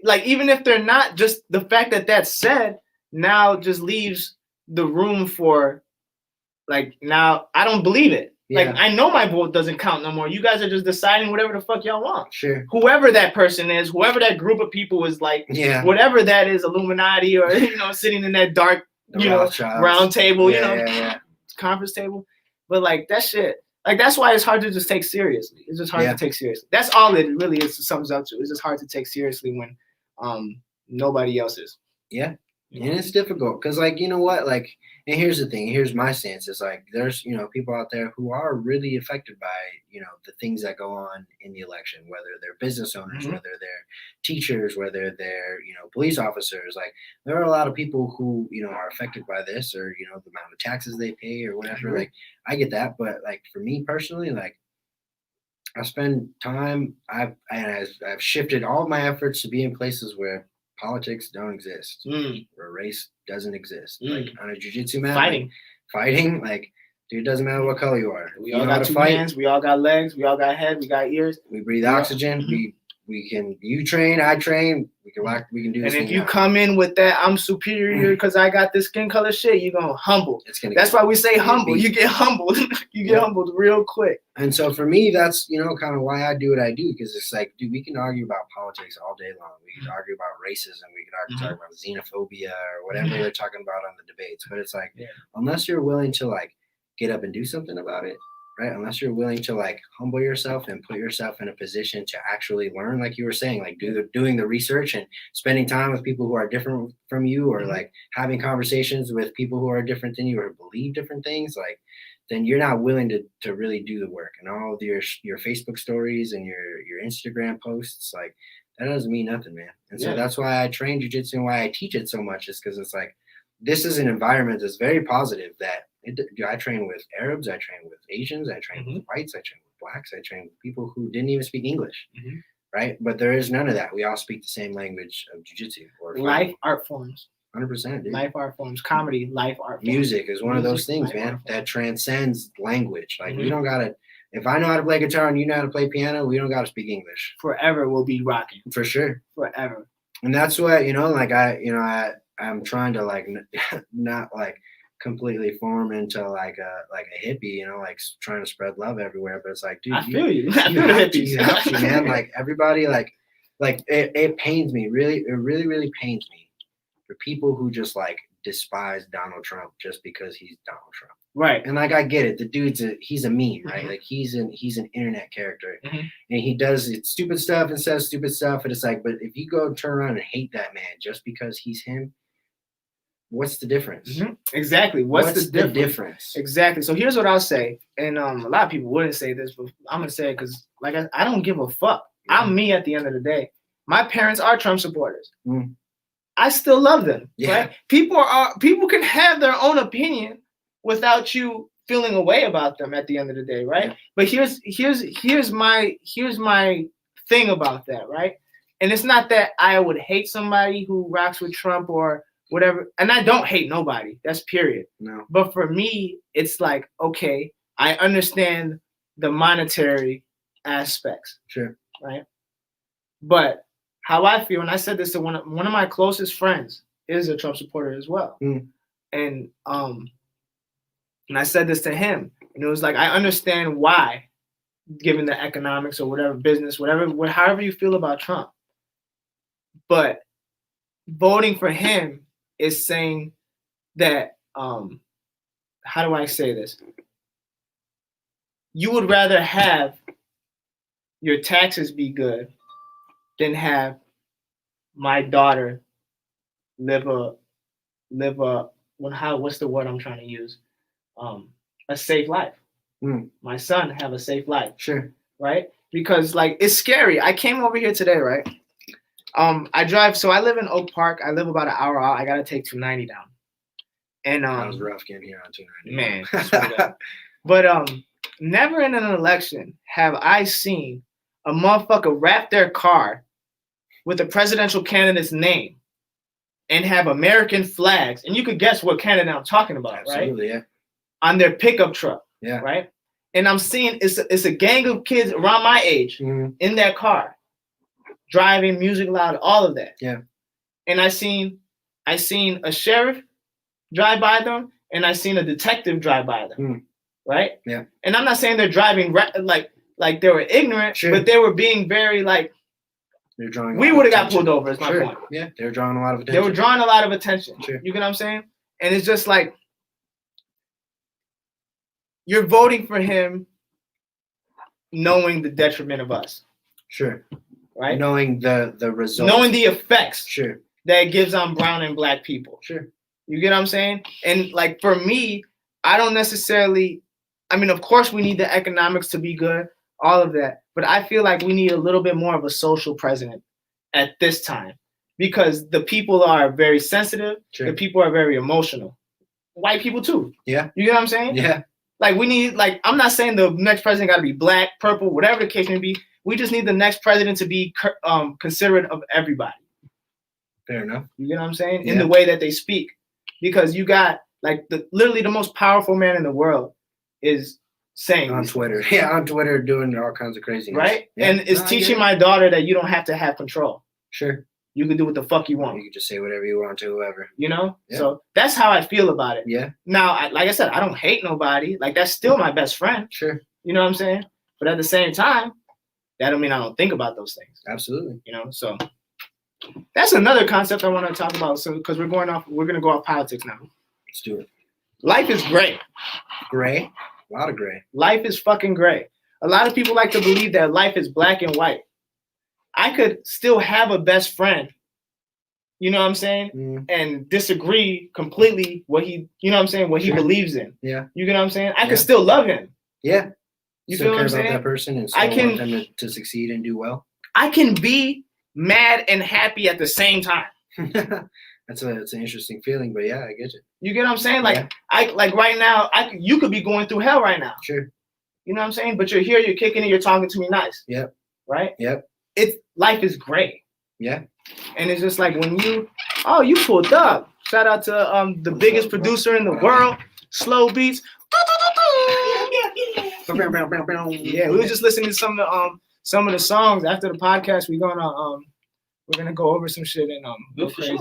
Like even if they're not, just the fact that that's said now just leaves the room for, like, now I don't believe it. Yeah. Like, I know my vote doesn't count no more. You guys are just deciding whatever the fuck y'all want.
Sure.
Whoever that person is, whoever that group of people is, like, whatever that is, Illuminati or, you know, sitting in that dark, round table, conference table. But, like, that shit, like, that's why it's hard to just take seriously. It's just hard to take seriously. That's all it really is, sums up to. It's just hard to take seriously when nobody else is.
Yeah. And it's difficult because, like, you know what, like, and here's the thing, here's my stance is like, there's, you know, people out there who are really affected by, you know, the things that go on in the election, whether they're business owners, whether they're teachers, whether they're, you know, police officers. Like, there are a lot of people who, you know, are affected by this, or, you know, the amount of taxes they pay or whatever. Like, I get that. But, like, for me personally, like, I spend time, I've shifted all of my efforts to be in places where politics don't exist, where race doesn't exist. Like on a jiu-jitsu mat, fighting, like, dude, it doesn't matter what color you are.
We all got two hands, we all got legs, we all got head, we got ears.
We breathe oxygen. We can. You train, I train. We can do this.
And if you come in with that, I'm superior because I got this skin color shit, you're gonna humble. That's why we say humble. You get humbled. You get humbled real quick.
And so for me, that's, you know, kind of why I do what I do, because it's like, dude, we can argue about politics all day long. We can argue about racism. We can talk about xenophobia or whatever they're talking about on the debates. But it's like, unless you're willing to, like, get up and do something about it, right? Unless you're willing to, like, humble yourself and put yourself in a position to actually learn, like you were saying, like doing the research and spending time with people who are different from you, or like having conversations with people who are different than you or believe different things, like, then you're not willing to really do the work. And all of your Facebook stories and your Instagram posts, like, that doesn't mean nothing, man. And so that's why I train jiu-jitsu and why I teach it so much, is because it's like, this is an environment that's very positive. That I train with Arabs, I train with Asians, I train with whites, I train with blacks, I train with people who didn't even speak English, right? But there is none of that. We all speak the same language of jiu-jitsu. Or
life art forms.
100%, dude.
Life art forms, comedy, life art forms.
Music is one of those things, man, that transcends language. Like, we don't gotta, if I know how to play guitar and you know how to play piano, we don't gotta speak English.
Forever we'll be rocking.
For sure.
Forever.
And that's what, you know, like I'm trying to, like, not, like, completely form into like a hippie, you know, like trying to spread love everywhere. But it's like, dude,
I feel you. I
you
feel the
have to,
hippies.
you have to, man. Like everybody, like it pains me. It really pains me for people who just like despise Donald Trump just because he's Donald Trump.
Right.
And like I get it, the dude's he's a meme, right?
Mm-hmm.
Like he's an internet character,
Mm-hmm.
and he does stupid stuff and says stupid stuff. And it's like, but if you go turn around and hate that man just because he's him, what's the difference?
Mm-hmm. Exactly. What's the difference? Exactly. So here's what I'll say, and a lot of people wouldn't say this, but I'm gonna say it because like I don't give a fuck.
Mm-hmm.
I'm me at the end of the day. My parents are Trump supporters.
Mm-hmm.
I still love them.
Yeah.
Right? People can have their own opinion without you feeling a way about them at the end of the day, right?
Yeah.
But here's my thing about that, right? And it's not that I would hate somebody who rocks with Trump or whatever, and I don't hate nobody. That's period.
No.
But for me, it's like, okay, I understand the monetary aspects.
Sure.
Right? But how I feel, and I said this to one of my closest friends is a Trump supporter as well.
Mm.
And I said this to him, and it was like, I understand why, given the economics or whatever, business, however you feel about Trump. But voting for him is saying that, how do I say this? You would rather have your taxes be good than have my daughter what's the word I'm trying to use? A safe life.
Mm.
My son have a safe life.
Sure.
Right? Because like it's scary. I came over here today, right? I drive, so I live in Oak Park. I live about an hour out. I gotta take 290 down. And
that was rough getting here on 290.
Man, I swear to God. But never in an election have I seen a motherfucker wrap their car with a presidential candidate's name and have American flags, and you could guess what candidate I'm talking about,
Absolutely,
right?
Yeah.
On their pickup truck,
yeah,
right? And I'm seeing it's a gang of kids around my age in that car, driving, music loud, all of that.
Yeah. And
I seen a sheriff drive by them, and I seen a detective drive by them, right?
Yeah.
And I'm not saying they're driving like they were ignorant,
sure.
But they were being very like.
They're drawing.
We would have got pulled over. Is my
sure.
point.
Yeah, they're drawing a lot of attention.
They were drawing a lot of attention.
Sure.
You get what I'm saying? And it's just like you're voting for him, knowing the detriment of us.
Sure.
Right.
Knowing the results.
Knowing the effects.
Sure.
That it gives on brown and black people.
Sure.
You get what I'm saying? And like for me, I don't necessarily. I mean, of course, we need the economics to be good, all of that. But I feel like we need a little bit more of a social president at this time because the people are very sensitive.
Sure.
The people are very emotional. White people too.
Yeah.
You get what I'm saying?
Yeah.
Like we need, like, I'm not saying the next president got to be black, purple, whatever the case may be. We just need the next president to be considerate of everybody.
Fair enough.
You get what I'm saying?
Yeah.
In the way that they speak. Because you got like literally the most powerful man in the world is saying
on Twitter. Things. Yeah, on Twitter doing all kinds of craziness.
Right?
Yeah.
And it's teaching my daughter that you don't have to have control.
Sure.
You can do what the fuck you want.
You can just say whatever you want to whoever.
You know?
Yeah.
So that's how I feel about it.
Yeah.
Now, like I said, I don't hate nobody. Like that's still my best friend.
Sure.
You know what I'm saying? But at the same time, that don't mean I don't think about those things.
Absolutely.
You know, so that's another concept I want to talk about. So because we're going to go off politics now.
Let's do it.
Life is gray.
Gray? A lot of gray.
Life is fucking gray. A lot of people like to believe that life is black and white. I could still have a best friend, you know what I'm saying? And disagree completely what he, you know what I'm saying, what he believes in.
Yeah.
You get what I'm saying? I could still love him.
Yeah.
You
still
feel what I'm
care about
saying?
that person and still want them to succeed and do well.
I can be mad and happy at the same time.
It's an interesting feeling, but yeah, I get it.
You get what I'm saying? Like right now, you could be going through hell right now.
Sure.
You know what I'm saying? But you're here, you're kicking it, you're talking to me nice.
Yep.
Right?
Yep.
Life is gray.
Yeah.
And it's just like when you pulled up. Shout out to the biggest producer in the world, Slow Beats. Yeah, we were just listening to some of the songs after the podcast. We're gonna go over some shit and go crazy.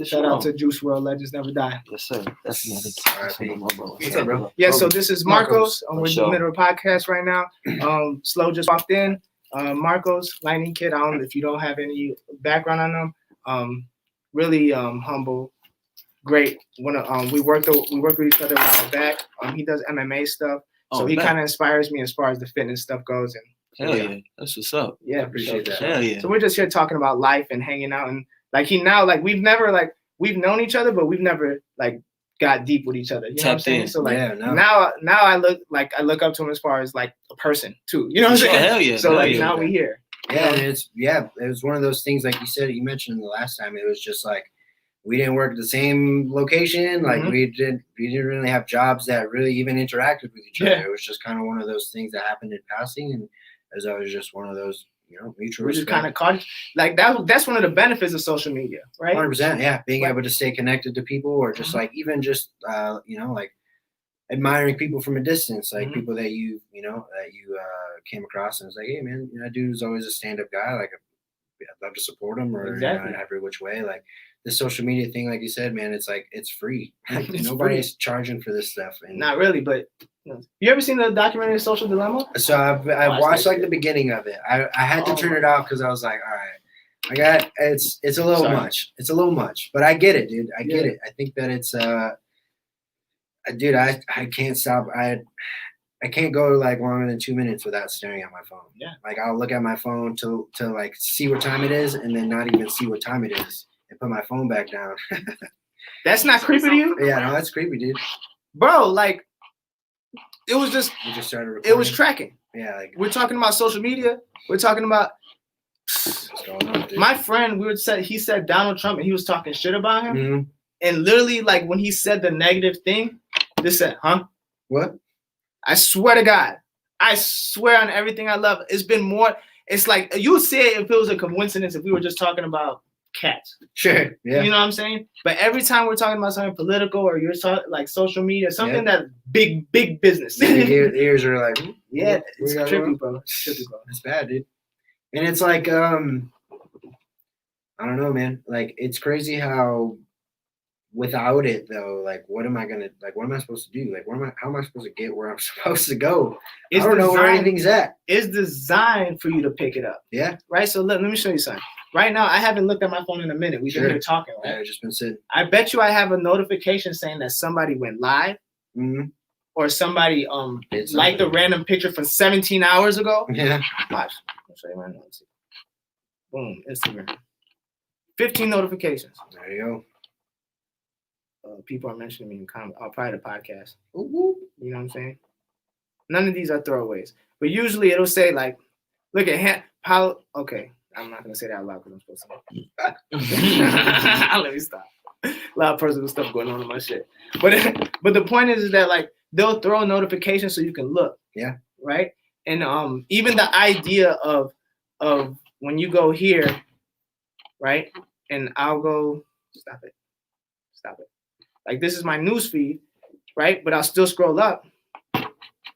Shout out to Juice WRLD, Legends Never Die.
Yes, sir. That's another.
What's up, bro?
Yeah, so this is Marcos. We're in the
sure.
middle of a podcast right now. Slow just walked in. Marcos, Lightning Kid. I don't know if you don't have any background on him. Really humble, great. We worked with each other a while back. He does MMA stuff, so he kind of inspires me as far as the fitness stuff goes. And
hell yeah, that's what's up.
Yeah,
Appreciate that.
Hell yeah.
So we're just here talking about life and hanging out, and like we've never we've known each other, but we've never got deep with each other. You know what I'm saying? So now I look up to him as far as like a person too. You know what I'm saying?
Hell yeah.
So now we here.
Yeah, and it was one of those things like you mentioned the last time. It was just like we didn't work at the same location. Like we didn't really have jobs that really even interacted with each other. It was just kind of one of those things that happened in passing, and as I was just one of those, mutual.
We just kind of caught that's one of the benefits of social media, right?
100%, yeah. Being able to stay connected to people, or just admiring people from a distance, like people that you came across, and it's like, hey man, that dude is always a stand-up guy. Like I'd love to support him, or in every which way. Like this social media thing, like you said, man, it's like it's free. Like nobody's charging for this stuff. And
not really, but you ever seen the documentary Social Dilemma?
So I watched the beginning of it. I had to turn it off because I was like, all right, it's a little much. It's a little much, but I get it, dude. I get it. I think that it's dude, I can't stop. I can't go longer than 2 minutes without staring at my phone.
Yeah.
Like I'll look at my phone to see what time it is, and then not even see what time it is, and put my phone back down.
That's not creepy to you?
Yeah, no, that's creepy, dude.
Bro, it was just.
We just started recording.
It was tracking.
Yeah,
we're talking about social media. We're talking about.
What's going on, dude?
My friend, he said Donald Trump, and he was talking shit about him. And literally, when he said the negative thing, this said, huh?
What?
I swear to God. I swear on everything I love. It's been more. It's like you would say if it was a coincidence if we were just talking about cats.
Sure. Yeah.
You know what I'm saying? But every time we're talking about something political or you're talking social media, something that's big business.
The ears are like,
yeah, it's trippy, bro. It's trippy, bro.
It's bad, dude. And it's like, I don't know, man. Like, it's crazy how without it though, what am I supposed to do? How am I supposed to get where I'm supposed to go? I don't know where anything's at.
It's designed for you to pick it up.
Yeah.
Right. So let me show you something. Right now, I haven't looked at my phone in a minute. We've been here talking, right?
Yeah, I've just been sitting.
I bet you I have a notification saying that somebody went live, or somebody liked a random picture from 17 hours ago.
Yeah.
Watch. I'll show you right now. Boom, Instagram. 15 notifications.
There you
go. People are mentioning me in private podcast.
Ooh.
You know what I'm saying? None of these are throwaways, but usually it'll say look at okay. I'm not gonna say that out loud because I'm supposed to. Let me stop. A lot of personal stuff going on in my shit. But the point is that they'll throw notifications so you can look.
Yeah. Right.
And even the idea of when you go here, right? And I'll go stop it. This is my news feed, right? But I'll still scroll up.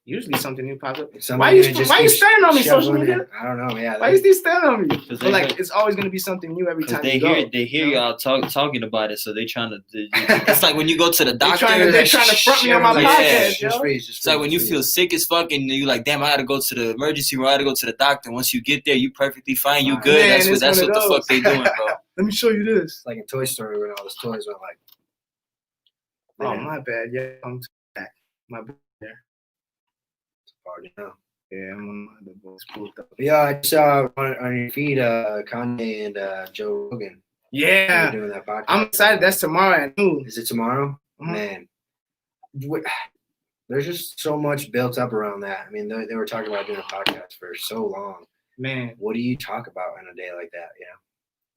Usually something new pops up. Why are you staring on me, social media?
I don't know. Yeah.
Why you still staring on me? But it's always gonna be something new every time you go.
They hear y'all talking about it, so they trying to. It's like when you go to the doctor.
They're trying to front me on my podcast.
It's like when you feel sick as fuck and you damn, I gotta go to the emergency room. I gotta go to the doctor. Once you get there, you perfectly fine. You good.
Man,
that's what the fuck they doing, bro.
Let me show you this.
Like in Toy Story when all those toys went
Oh, my bad. Yeah, I'm back. My bad.
Party now.
Yeah, I'm on the boys.
Yeah, I saw on your feed Kanye and Joe Rogan.
Yeah,
doing that podcast.
I'm excited. That's tomorrow at noon.
Is it tomorrow? Man, there's just so much built up around that. I mean, they were talking about doing a podcast for so long.
Man,
what do you talk about on a day like that?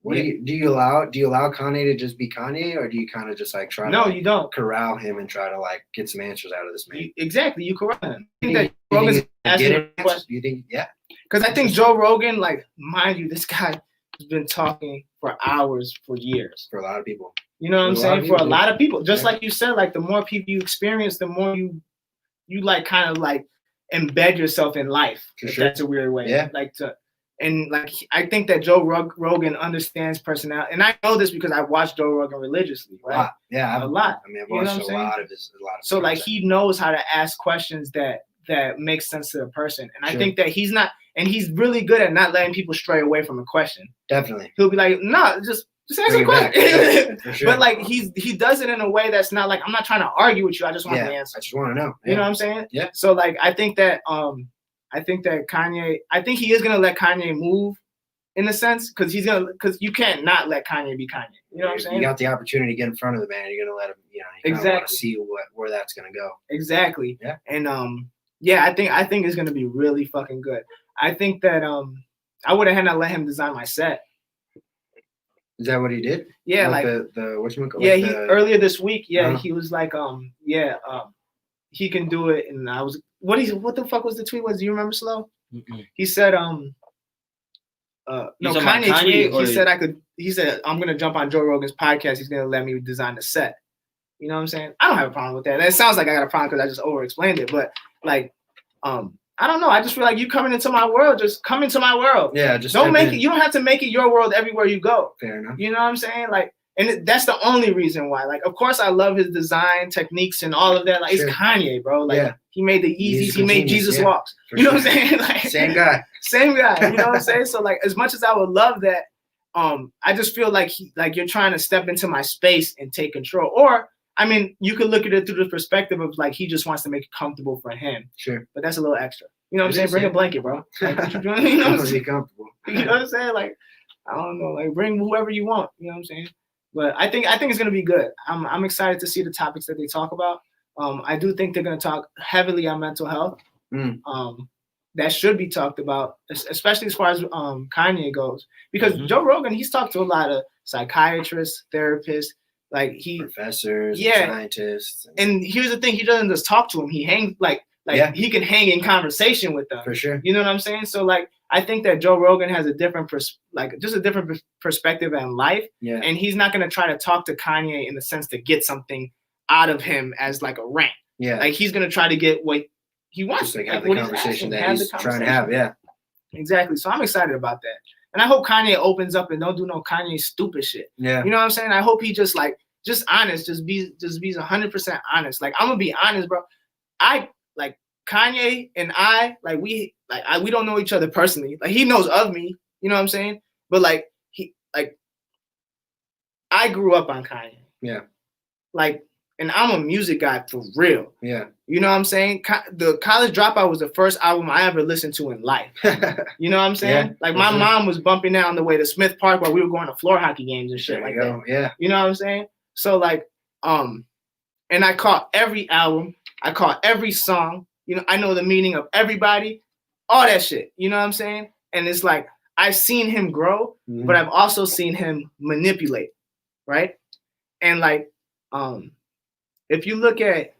Do you allow Kanye to just be Kanye, or do you kind of just try to
you don't
corral him and try to get some answers out of this man?
Exactly, you corral him.
You think Rogan's asking a question? You think, yeah?
Because I think Joe Rogan, mind you, this guy has been talking for hours, for years.
For a lot of people.
You know what I'm saying? For a lot of people. Just like you said, the more people you experience, the more you embed yourself in life. If that's a weird way.
Yeah.
And like I think that Rogan understands personality, and I know this because I watched Joe Rogan religiously, right?
Yeah,
a lot.
I mean, I've
You know
watched
what I'm
a
saying?
lot of his.
So like he knows how to ask questions that make sense to the person, and I
Sure.
think that he's really good at not letting people stray away from a question.
Definitely.
He'll be like, no, just answer
Bring
the
it back.
question.
For sure.
But like he does it in a way that's not like, I'm not trying to argue with you. I just want the answer.
I just want to know.
You know what I'm saying?
Yeah.
So like I think that Kanye, I think he is gonna let Kanye move in a sense, because you can't not let Kanye be Kanye. You know what I'm saying?
You got the opportunity to get in front of the man. You're gonna let him. You
Exactly.
Want to see where that's gonna go.
Exactly.
Yeah.
And I think it's gonna be really fucking good. I think that I would have let him design my set.
Is that what he did?
Yeah,
like
like
the whatchamacallit?
Yeah, earlier this week,
Uh-huh.
he was like, he can do it, and I was what the fuck was the tweet? Do you remember, Slow?
Mm-mm.
He said
You
no,
talking about
Kanye tweeted.
or-
He said I'm gonna jump on Joe Rogan's podcast. He's gonna let me design the set. You know what I'm saying? I don't have a problem with that. And it sounds like I got a problem because I just over explained it, but like I don't know. I just feel like you coming into my world. Just come into my world.
Yeah, just
don't make
in.
it. You don't have to make it your world everywhere you go.
Fair enough.
You know what I'm saying? Like, and that's the only reason why. Like, of course, I love his design techniques and all of that. Like,
Sure.
It's Kanye, bro. Like, he made the Yeezys. He made
genius,
Jesus
yeah.
walks.
For
You know
sure.
what I'm saying? Like,
Same guy.
Same guy. You know what I'm saying? So, like, as much as I would love that, I just feel like you're trying to step into my space and take control. Or, I mean, you could look at it through the perspective of like he just wants to make it comfortable for him.
Sure.
But that's a little extra. You know what I'm
It
saying?
is,
Bring
yeah.
a blanket, bro. Like, what you doing? You know what I'm saying?
Be comfortable.
You know what I'm saying? Like, I don't know. Like, bring whoever you want. You know what I'm saying? But I think it's gonna be good. I'm excited to see the topics that they talk about. I do think they're gonna talk heavily on mental health. That should be talked about, especially as far as Kanye goes, because Joe Rogan, he's talked to a lot of psychiatrists, therapists, like
professors, and scientists.
And here's the thing: he doesn't just talk to them; he hangs he can hang in conversation with them.
For sure.
You know what I'm saying? So like, I think that Joe Rogan has a different perspective on life.
Yeah.
And he's not gonna try to talk to Kanye in the sense to get something out of him as like a rant.
Yeah.
Like he's gonna try to get what he wants.
Just like have the conversation that he's trying to have. Yeah.
Exactly. So I'm excited about that. And I hope Kanye opens up and don't do no Kanye stupid shit.
Yeah.
You know what I'm saying? I hope he just honest, just be 100% honest. Like, I'm gonna be honest, bro. I like Kanye and we don't know each other personally. Like, he knows of me, you know what I'm saying? But I grew up on Kanye.
Yeah.
Like, and I'm a music guy for real.
Yeah.
You know what I'm saying? The College Dropout was the first album I ever listened to in life. You know what I'm saying?
Yeah,
like my mom was bumping that on the way to Smith Park while we were going to floor hockey games and shit like that.
Yeah.
You know what I'm saying? So like, and I caught every album. I caught every song. You know, I know the meaning of everybody, all that shit. You know what I'm saying? And it's like, I've seen him grow, but I've also seen him manipulate, right? And like, if you look at,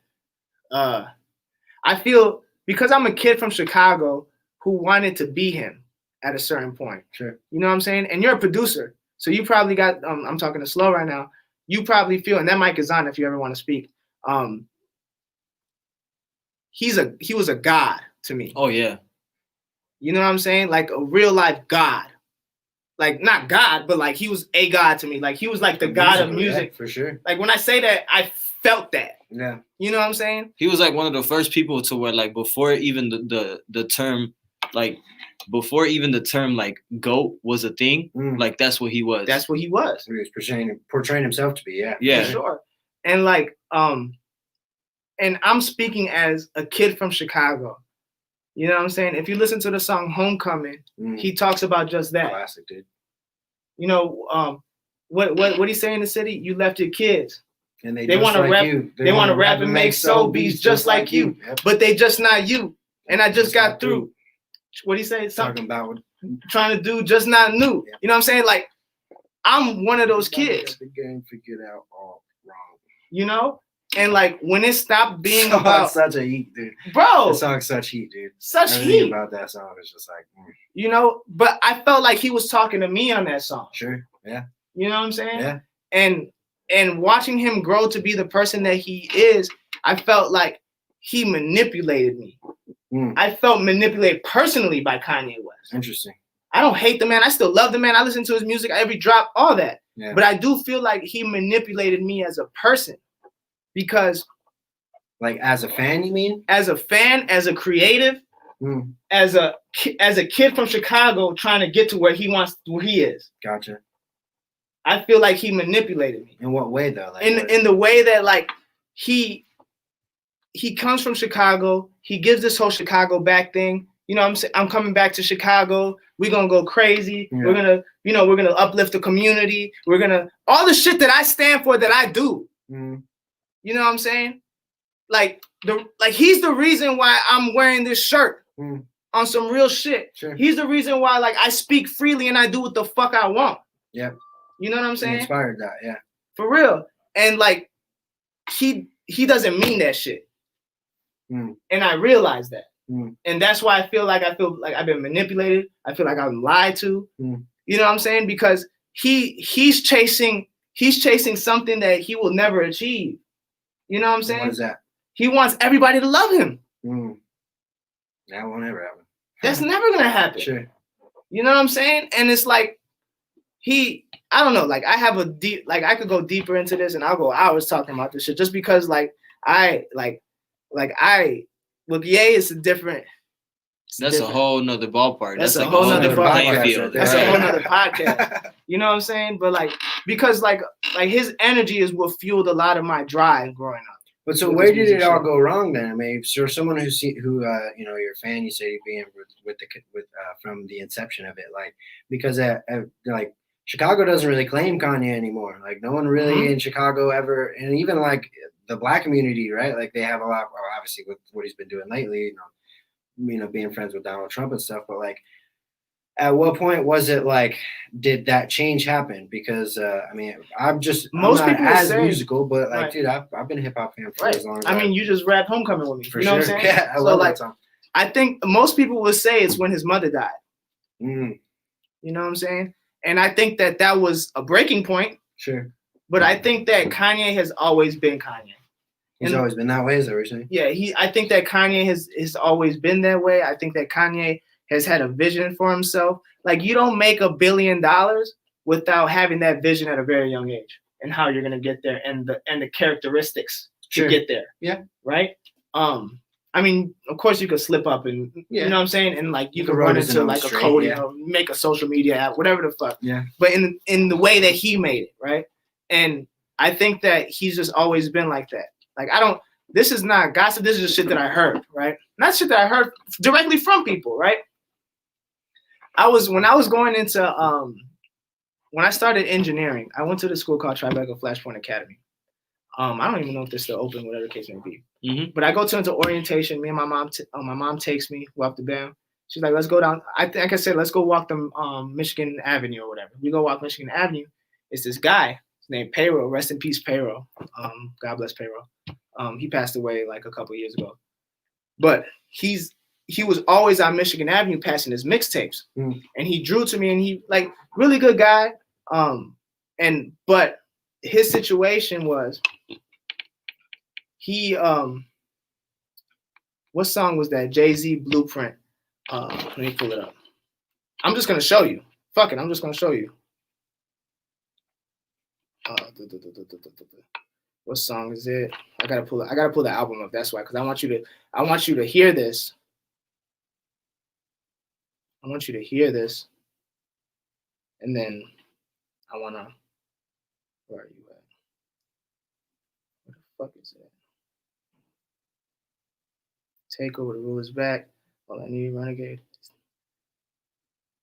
I feel because I'm a kid from Chicago who wanted to be him at a certain point.
Sure.
You know what I'm saying? And you're a producer, so you probably got. I'm talking to Slow right now. You probably feel, and that mic is on if you ever want to speak. He was a god to me.
Oh yeah.
You know what I'm saying? Like a real life god. Like not God, but like he was a god to me. Like he was like the god of music.
Yeah, for sure.
Like when I say that, I felt that.
Yeah.
You know what I'm saying?
He was like one of the first people to where like before even the term like GOAT was a thing, like that's what he was.
That's what he was.
He was portraying himself to be, yeah.
Yeah.
For sure. And like, and I'm speaking as a kid from Chicago. You know what I'm saying? If you listen to the song Homecoming, he talks about just that.
Classic, dude.
You know, what he say in the city? You left your kids.
And
they want to rap. They want to rap and make soul beats just like you, but they just not you. And I just got through. What he say?
Talking about
trying to do just not new. Yeah. You know what I'm saying? Like, I'm one of those kids.
The game figured out all wrong.
You know? And like when it stopped being about
such a heat, dude.
Bro.
The song's such heat, dude.
Such heat
about that song is just like
you know, but I felt like he was talking to me on that song.
Sure. Yeah.
You know what I'm saying?
Yeah.
And watching him grow to be the person that he is, I felt like he manipulated me. I felt manipulated personally by Kanye West.
Interesting.
I don't hate the man. I still love the man. I listen to his music, every drop, all that.
Yeah.
But I do feel like he manipulated me as a person because,
like as a fan, you mean?
As a fan, as a creative, as a kid from Chicago trying to get to where he is.
Gotcha.
I feel like he manipulated me.
In what way though? Like,
in the way that like he comes from Chicago. He gives this whole Chicago back thing. You know, I'm coming back to Chicago. We're gonna go crazy. Yeah. We're gonna uplift the community. We're gonna all the shit that I stand for that I do. You know what I'm saying? Like he's the reason why I'm wearing this shirt on some real shit.
Sure.
He's the reason why like I speak freely and I do what the fuck I want.
Yeah.
You know what I'm saying?
He inspired that, yeah.
For real. And like he doesn't mean that shit. And I realize that. And that's why I feel like I've been manipulated. I feel like I'm lied to. You know what I'm saying? Because he's chasing something that he will never achieve. You know what I'm saying?
What is that?
He wants everybody to love him.
That won't ever happen.
That's never gonna happen.
Sure.
You know what I'm saying? And it's like I don't know, like I have a deep, like I could go deeper into this and I'll go hours talking about this shit just because like with Ye it's a different.
That's a whole nother ballpark.
That's
like
a whole nother
playing field.
That's a whole nother podcast. You know what I'm saying? But like because like his energy is what fueled a lot of my drive growing up.
But so where did it all go wrong then? I mean, for someone who you're a fan, you say you're being with from the inception of it, like because like Chicago doesn't really claim Kanye anymore. Like no one really in Chicago ever, and even like the Black community, right? Like they have a lot, well, obviously with what he's been doing lately, you know, being friends with Donald Trump and stuff. But like, at what point was it like, did that change happen? Because I mean, I'm not as musical, but like, dude, I've been a hip hop fan for as long as
I mean, you just rapped Homecoming with me.
For
you know
sure.
What I'm saying?
Yeah, I love that song.
I think most people would say it's when his mother died. You know what I'm saying? And I think that was a breaking point.
Sure.
But I think that Kanye has always been Kanye.
He's always been that way, is that what you're saying?
Yeah, I think that Kanye has always been that way. I think that Kanye has had a vision for himself. Like you don't make $1 billion without having that vision at a very young age and how you're gonna get there and the characteristics to get there.
Yeah.
Right? I mean, of course you could slip up and you know what I'm saying? And like you could run into like a coding or make a social media app, whatever the fuck.
Yeah.
But in the way that he made it, right? And I think that he's just always been like that. Like this is not gossip, this is just shit that I heard, right? Not shit that I heard directly from people, right? When I was going into when I started engineering, I went to the school called Tribeca Flashpoint Academy. I don't even know if they're still open, whatever the case may be. But I go into orientation. Me and my mom takes me, walk the bam. She's like, let's go down. Like I said, let's go walk the Michigan Avenue or whatever. We go walk Michigan Avenue. It's this guy named Payroll. Rest in peace, Payroll. God bless Payroll. He passed away like a couple of years ago. But he was always on Michigan Avenue passing his mixtapes. And he drew to me and he like really good guy. But his situation was what song was that? Jay-Z Blueprint. Let me pull it up. I'm just gonna show you. Fuck it, I'm just gonna show you. What song is it? I gotta pull the album up. That's why, because I want you to hear this. I want you to hear this, and then where are you at? Where the fuck is it? Take over the rule is back. All I need, renegade.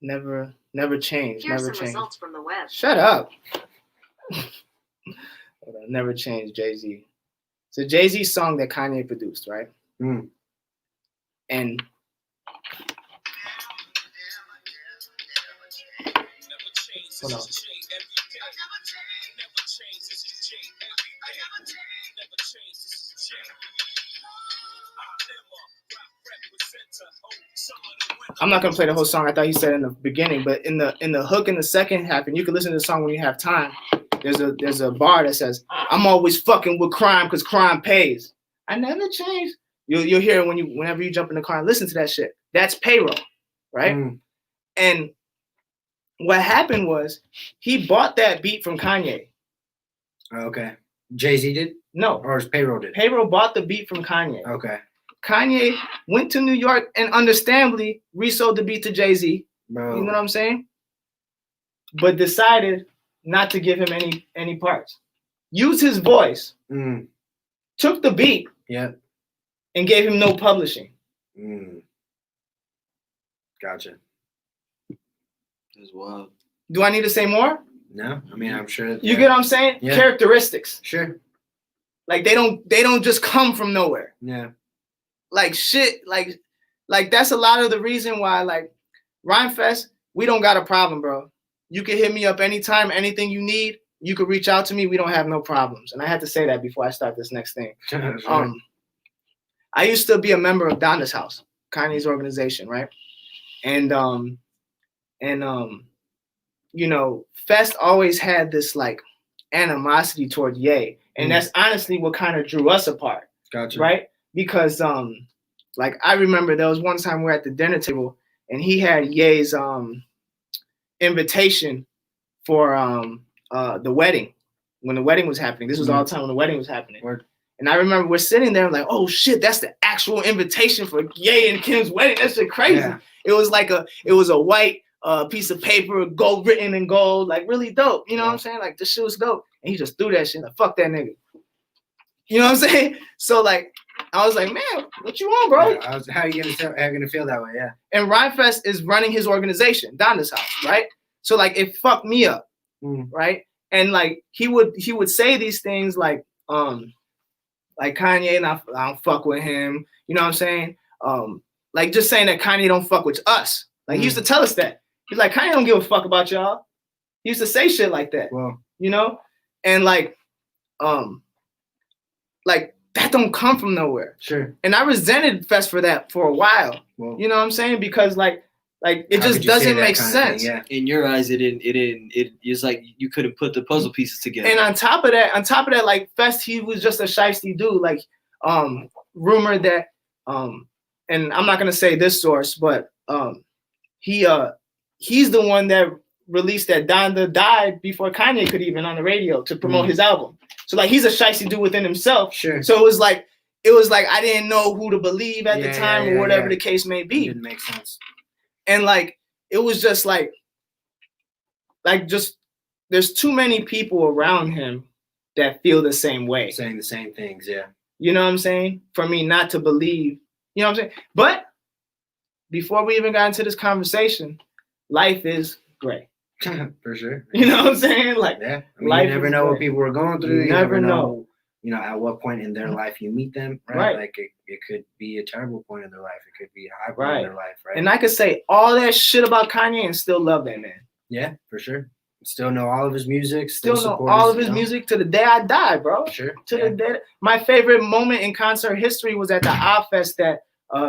Never change.
Here's
never
some
change.
Results from the web.
Shut up. Never change, Jay-Z. It's a Jay-Z song that Kanye produced, right? And hold on. I'm not gonna play the whole song. I thought he said in the beginning, but in the hook in the second half, and you can listen to the song when you have time. There's a bar that says, "I'm always fucking with crime because crime pays. I never change." You'll hear it whenever you jump in the car and listen to that shit. That's Payroll, right? And what happened was he bought that beat from Kanye.
Okay. Jay-Z did?
No,
Or his payroll did?
Payroll bought the beat from Kanye.
Okay.
Kanye went to New York and understandably resold the beat to Jay-Z.
Bro.
You know what I'm saying? But decided not to give him any parts. Used his voice. Took the beat.
Yeah.
And gave him no publishing.
Gotcha.
That's wild.
Do I need to say more?
No, I mean I'm sure.
You get what I'm saying?
Yeah.
Characteristics.
Sure.
Like they don't just come from nowhere.
Yeah.
Like shit, like that's a lot of the reason why, like, Rhymefest, we don't got a problem, bro. You can hit me up anytime, anything you need. You could reach out to me. We don't have no problems. And I had to say that before I start this next thing.
Sure.
I used to be a member of Donda's House, Kanye's organization, right? And you know, Fest always had this like animosity toward Ye. And that's honestly what kind of drew us apart.
Gotcha.
Right? Because like I remember there was one time we were at the dinner table and he had Ye's invitation for the wedding, when the wedding was happening. This was all the time when the wedding was happening.
Word.
And I remember we're sitting there like, oh shit, that's the actual invitation for Ye and Kim's wedding. That's shit crazy.
Yeah.
It was a white piece of paper, gold written in gold, like really dope. You know what I'm saying? Like this shit was dope. And he just threw that shit, like fuck that nigga. You know what I'm saying? So like I was like, man, what you want, bro?
Yeah, how are you gonna feel that way? Yeah.
And Rhymefest is running his organization, Donda's House, right? So like it fucked me up, right? And like he would say these things like Kanye, and I don't fuck with him. You know what I'm saying? Like just saying that Kanye don't fuck with us. Like he used to tell us that. He's like, Kanye don't give a fuck about y'all. He used to say shit like that.
Well,
you know? And like that don't come from nowhere.
Sure.
And I resented Fest for that for a while.
Well,
you know what I'm saying? Because like it just doesn't make sense.
Yeah.
In your eyes, it's like you couldn't put the puzzle pieces together.
And on top of that, like Fest, he was just a shiesty dude. Like, rumored that, and I'm not gonna say this source, but he's the one that released that Donda died before Kanye could even on the radio to promote his album. So like he's a shiesty dude within himself.
Sure.
So it was like I didn't know who to believe at the time or whatever the case may be.
It didn't make sense.
And like it was just like just there's too many people around him that feel the same way.
Saying the same things, yeah.
You know what I'm saying? For me not to believe, you know what I'm saying? But before we even got into this conversation, life is gray.
For sure.
You know what I'm saying? Like,
yeah. I mean,
life
you never know what people are going through.
You never know.
You know, at what point in their life you meet them, right? Like it could be a terrible point in their life. It could be a high point in their life, right?
And I could say all that shit about Kanye and still love that man.
Yeah, for sure. Still know all of his music.
Still know all of his music to the day I die, bro.
Sure.
To the day. My favorite moment in concert history was at the Oddfest that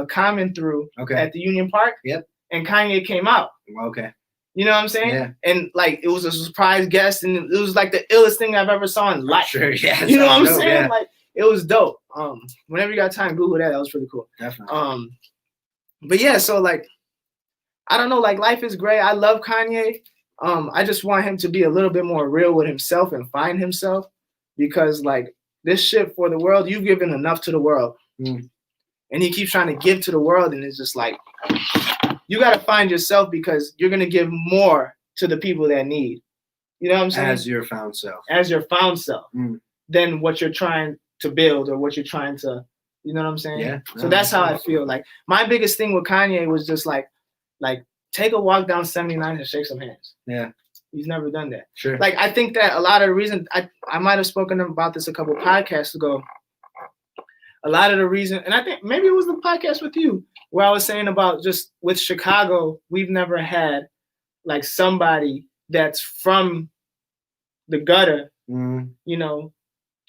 Common threw at the Union Park.
Yep.
And Kanye came out.
Okay.
You know what I'm saying?
Yeah.
And like it was a surprise guest, and it was like the illest thing I've ever saw in life.
Sure. Yeah.
You know what I'm
dope,
saying?
Yeah.
Like it was dope. Whenever you got time, Google that. That was pretty cool.
Definitely.
But yeah, so like I don't know, like life is great. I love Kanye. I just want him to be a little bit more real with himself and find himself, because like this shit for the world, you've given enough to the world. And he keeps trying to give to the world, and it's just like you got to find yourself, because you're going to give more to the people that need. You know what I'm saying?
As your found self.
As your found self. Than what you're trying to build or what you're trying to, you know what I'm saying?
Yeah.
So that's how I feel. Like my biggest thing with Kanye was just like take a walk down 79 and shake some hands.
Yeah.
He's never done that.
Sure. Like
I think that a lot of the reason I might have spoken about this a couple of podcasts ago. A lot of the reason, and I think maybe it was the podcast with you where I was saying about just with Chicago, we've never had like somebody that's from the gutter, you know,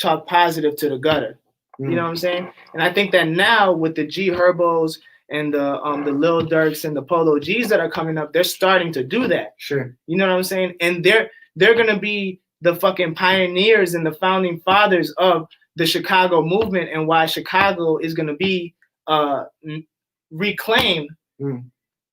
talk positive to the gutter. You know what I'm saying? And I think that now with the G Herbos and the Lil Durks and the Polo G's that are coming up, they're starting to do that.
Sure.
You know what I'm saying? And they're gonna be the fucking pioneers and the founding fathers of the Chicago movement, and why Chicago is gonna be reclaimed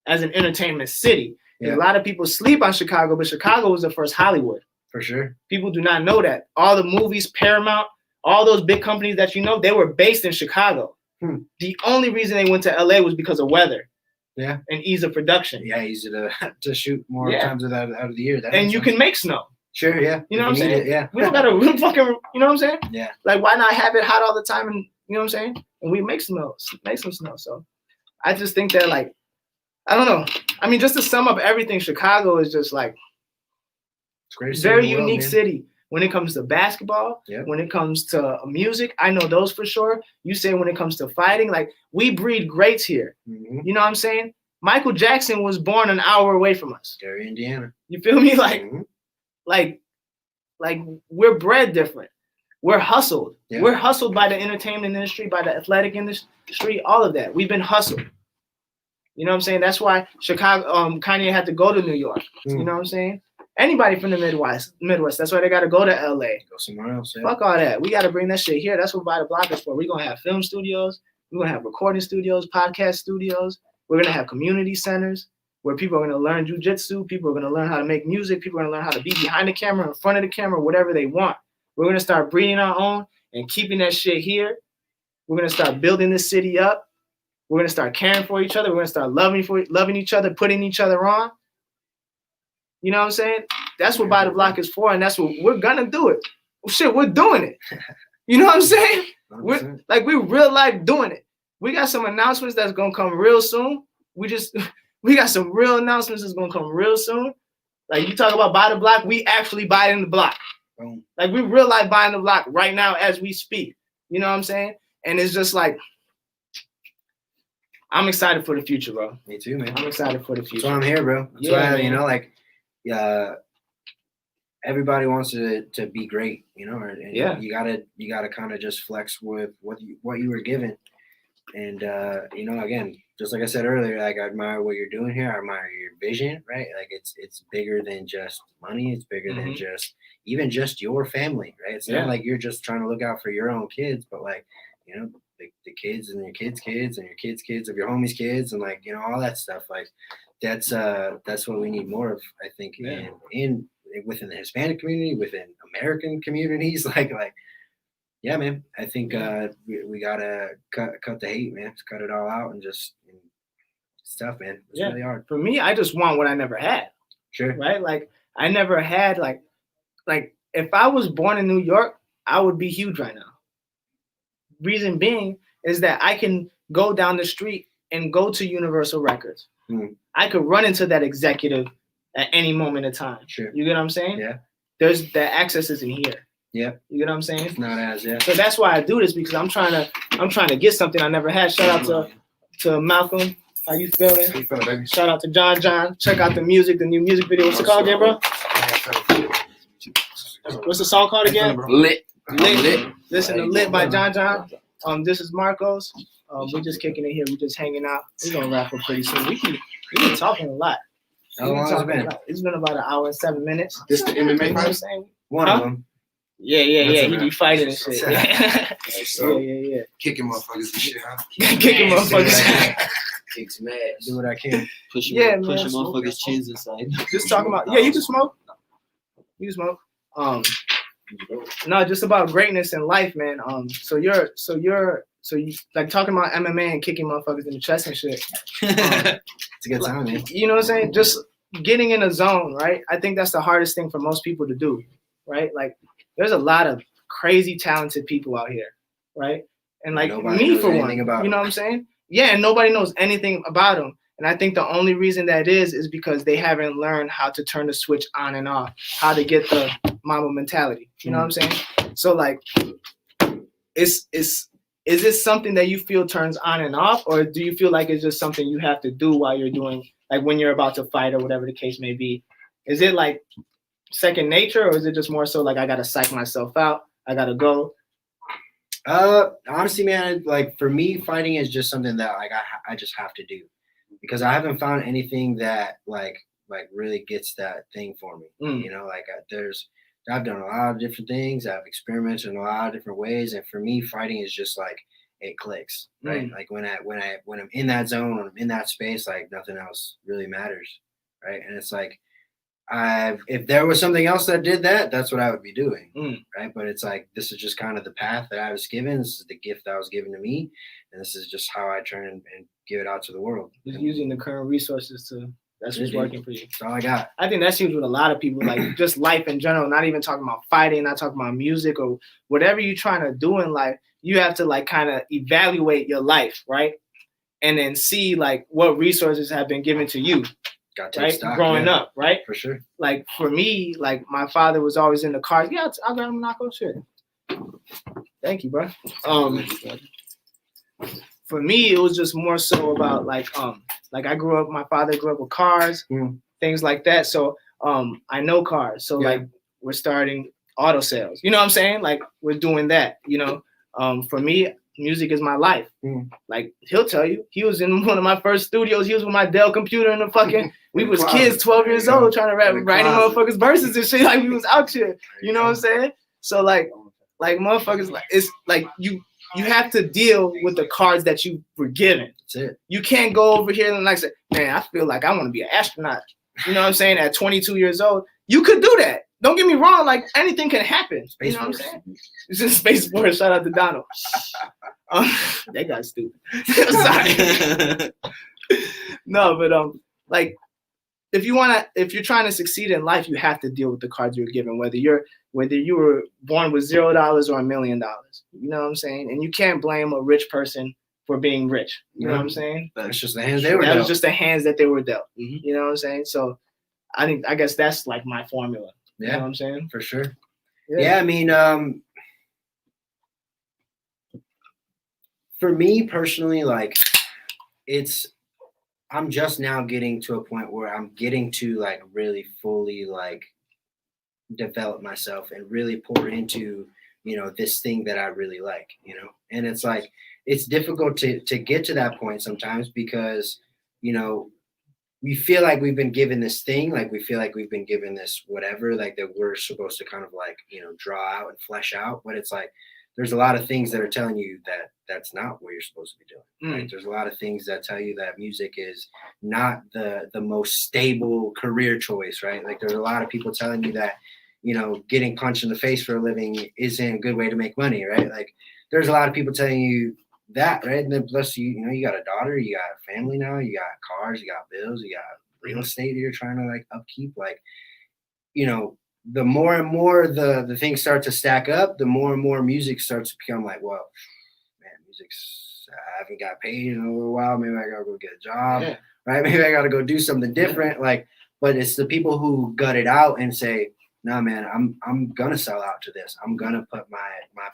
as an entertainment city. A lot of people sleep on Chicago, but Chicago was the first Hollywood.
For sure.
People do not know that. All the movies, Paramount, all those big companies that you know, they were based in Chicago. The only reason they went to LA was because of weather.
Yeah.
And ease of production.
Yeah, easy to shoot more times out of the year.
And you can make snow.
Sure, yeah.
You know what I'm saying?
Yeah.
We don't gotta fucking, you know what I'm saying?
Yeah.
Like, why not have it hot all the time? And you know what I'm saying? And we make some snow. So I just think that, like, I don't know. I mean, just to sum up everything, Chicago is just like very unique city when it comes to basketball, when it comes to music. I know those for sure. You say when it comes to fighting, like, we breed greats here.
Mm-hmm.
You know what I'm saying? Michael Jackson was born an hour away from us.
Gary, Indiana.
You feel me? Like, like we're bred different. We're hustled. Yeah. We're hustled by the entertainment industry, by the athletic industry, all of that. We've been hustled. You know what I'm saying? That's why Chicago, Kanye had to go to New York. You know what I'm saying? Anybody from the Midwest. That's why they got to go to LA.
Go somewhere else. Yeah.
Fuck all that. We got to bring that shit here. That's what By the Block is for. We're going to have film studios. We're going to have recording studios, podcast studios. We're going to have community centers where people are going to learn jujitsu. People are going to learn how to make music. People are going to learn how to be behind the camera, in front of the camera, whatever they want. We're going to start breeding our own and keeping that shit here. We're going to start building this city up. We're going to start caring for each other. We're going to start loving each other, putting each other on. You know what I'm saying? That's what By the Block is for, and that's what we're going to do it. Well, shit, we're doing it. You know what I'm saying? We're real life doing it. We got some announcements that's going to come real soon. We got some real announcements that's going to come real soon. Like, you talk about By the Block, we actually buy in the block. Like, we real life buying the block right now as we speak. You know what I'm saying? And it's just like, I'm excited for the future, bro.
Me too, man.
I'm excited for the future.
That's why I'm here, bro. That's why, you know, like, everybody wants to be great, you know, and you gotta kind of just flex with what you were given. And, you know, again, just like I said earlier, like, I admire what you're doing here. I admire your vision, right? Like, it's bigger than just money. It's bigger than even just your family, right? It's not like you're just trying to look out for your own kids, but, like, you know, the kids and your kids' kids and your kids' kids of your homies' kids, and, like, you know, all that stuff. Like, that's what we need more of, I think, in within the Hispanic community, within American communities. Like, yeah, man, I think we gotta cut the hate, man. Just cut it all out and just stuff, man. It's really hard.
For me, I just want what I never had.
Sure.
Right? Like, I never had, like if I was born in New York, I would be huge right now. Reason being is that I can go down the street and go to Universal Records. I could run into that executive at any moment in time.
Sure.
You get what I'm saying?
Yeah.
There's the access isn't here.
Yeah.
You get what I'm saying?
It's not as
So that's why I do this, because I'm trying to get something I never had. Shout out to Malcolm. How you feeling?
How you feeling, baby?
Shout out to John. Check out the music, the new music video. What's it called again, bro? What's the song called again?
Lit.
Listen to Lit by John. This is Marcos. We're just kicking it here. We're just hanging out. We're gonna wrap up pretty soon. We've been talking a lot.
How long has it been?
It's been about an hour and 7 minutes.
This the MMA
You know what I'm
fight?
saying?
One of them.
Yeah. He be fighting and shit.
So,
Yeah.
kicking motherfuckers and shit, huh?
Kicking motherfuckers.
Kick some ass.
Do what I can.
Pushing
Yeah,
motherfuckers' chins inside.
Just talking about. Yeah, you can smoke. You can smoke. No, just about greatness in life, man. So you like talking about MMA and kicking motherfuckers in the chest and shit.
It's a good time, man.
You know what I'm saying? Just getting in a zone, right? I think that's the hardest thing for most people to do, right? Like, there's a lot of crazy talented people out here, right? And like me, for one, you know what I'm saying? Yeah, and nobody knows anything about them. And I think the only reason that is because they haven't learned how to turn the switch on and off, how to get the Mamba mentality. You know what I'm saying? So, like, is it something that you feel turns on and off, or do you feel like it's just something you have to do while you're doing, like, when you're about to fight or whatever the case may be? Is it like second nature, or is it just more so like, I gotta psych myself out, I gotta go?
Honestly, man, like, for me, fighting is just something that, like, I just have to do, because I haven't found anything that like really gets that thing for me. You know, like, I've done a lot of different things. I've experimented in a lot of different ways, and for me, fighting is just like, it clicks, right? Like, when I'm in that zone, when I'm in that space, like, nothing else really matters, right? And it's like, if there was something else that did that, that's what I would be doing, right? But it's like, this is just kind of the path that I was given. This is the gift that was given to me, and this is just how I turn and give it out to the world.
Just using the current resources that's what's working for you.
That's all I got.
I think that seems with a lot of people, like just life in general, not even talking about fighting, not talking about music or whatever you're trying to do in life. You have to like kind of evaluate your life, right? And then see like what resources have been given to you,
Got to
right?
take stock,
Growing up, right?
For sure.
Like for me, like my father was always in the cars. Yeah, I'll grab him and knock on shit. Thank you, bro. For me, it was just more so about like I grew up, my father grew up with cars, things like that. So I know cars. So like we're starting auto sales. You know what I'm saying? Like we're doing that, you know. For me, music is my life. Like he'll tell you, he was in one of my first studios. He was with my Dell computer and the fucking, we was kids, 12 years old, trying to writing motherfuckers verses and shit. Like we was out here, you know what I'm saying? So like motherfuckers, like it's like you have to deal with the cards that you were given.
That's it.
You can't go over here and like say, man, I feel like I want to be an astronaut. You know what I'm saying? At 22 years old, you could do that. Don't get me wrong. Like anything can happen.
Space
you know
Force.
what I'm saying? It's just Space Force. Shout out to Donald. That guy's stupid. Sorry. No, but like if you're trying to succeed in life, you have to deal with the cards you're given, whether you were born with $0 or $1 million. You know what I'm saying? And you can't blame a rich person for being rich. You know what I'm saying?
That's just the hands they were dealt.
That was just the hands that they were dealt.
Mhm.
You know what I'm saying? So I guess that's like my formula. You know what I'm saying?
For sure. Yeah, I mean, for me personally, like I'm just now getting to a point where I'm getting to like really fully like develop myself and really pour into, you know, this thing that I really like, you know. And it's like it's difficult to get to that point sometimes because, you know, we feel like we've been given this thing, like we feel like we've been given this whatever, like that we're supposed to kind of like, you know, draw out and flesh out. But it's like there's a lot of things that are telling you that that's not what you're supposed to be doing. Right? There's a lot of things that tell you that music is not the most stable career choice, right? Like there's a lot of people telling you that, you know, getting punched in the face for a living isn't a good way to make money, right? Like there's a lot of people telling you that, right? And then plus you know, you got a daughter, you got a family now, you got cars, you got bills, you got real estate you're trying to like upkeep. Like, you know, the more and more the things start to stack up, the more and more music starts to become like, well, man, I haven't got paid in a little while. Maybe I gotta go get a job, right? Maybe I gotta go do something different. Like, but it's the people who gut it out and say, no, man, I'm gonna sell out to this. I'm gonna put my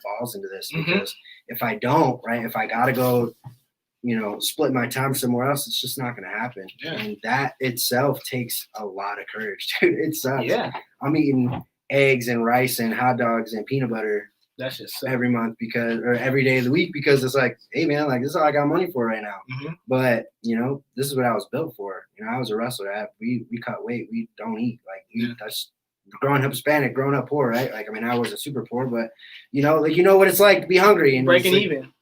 balls into this because if I don't, right, if I gotta go, you know, split my time somewhere else, it's just not gonna happen. And that itself takes a lot of courage, dude. It sucks. Yeah, I'm eating eggs and rice and hot dogs and peanut butter. That's just every month or every day of the week because it's like, hey man, like this is all I got money for right now. But you know, this is what I was built for. You know, I was a wrestler. We cut weight. We don't eat that's. Growing up Hispanic, growing up poor, right? Like, I mean, I wasn't super poor, but you know, like, you know what it's like to be hungry and breaking even,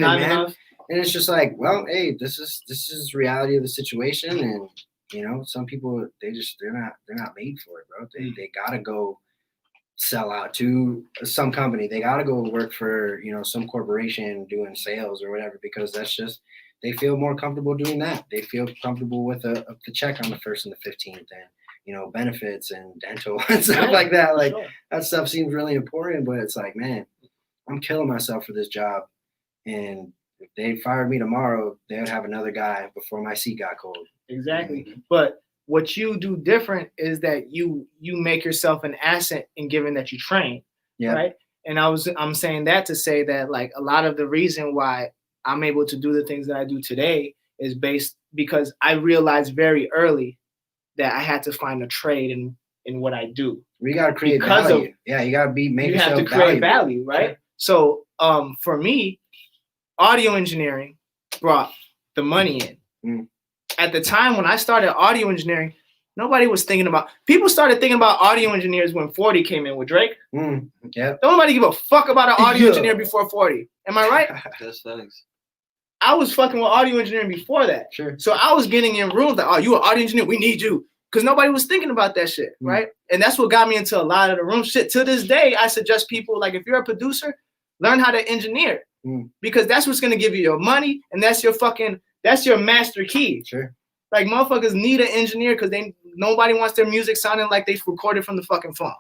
man. And it's just like, well, hey, this is reality of the situation, and you know, some people they're not made for it, bro. They gotta go sell out to some company. They gotta go work for, you know, some corporation doing sales or whatever because that's just they feel more comfortable doing that. They feel comfortable with the check on the 1st and the 15th and, you know, benefits and dental and stuff like that. Like that stuff seems really important, but it's like, man, I'm killing myself for this job. And if they fired me tomorrow, they would have another guy before my seat got cold. Exactly.
But what you do different is that you make yourself an asset in given that you train. Right. And I'm saying that to say that like a lot of the reason why I'm able to do the things that I do today is because I realized very early that I had to find a trade in what I do.
We gotta create value. You gotta make yourself
have to create value, right? So for me, audio engineering brought the money in. At the time when I started audio engineering, nobody was thinking about. People started thinking about audio engineers when 40 came in with Drake. Nobody give a fuck about an audio engineer before 40. Am I right?
That's facts.
I was fucking with audio engineering before that.
Sure.
So I was getting in rooms like, oh, you an audio engineer? We need you. Because nobody was thinking about that shit, right? And that's what got me into a lot of the room shit. To this day, I suggest people, like, if you're a producer, learn how to engineer. Because that's what's going to give you your money, and that's your master key.
Sure.
Like, motherfuckers need an engineer because nobody wants their music sounding like they recorded from the fucking phone.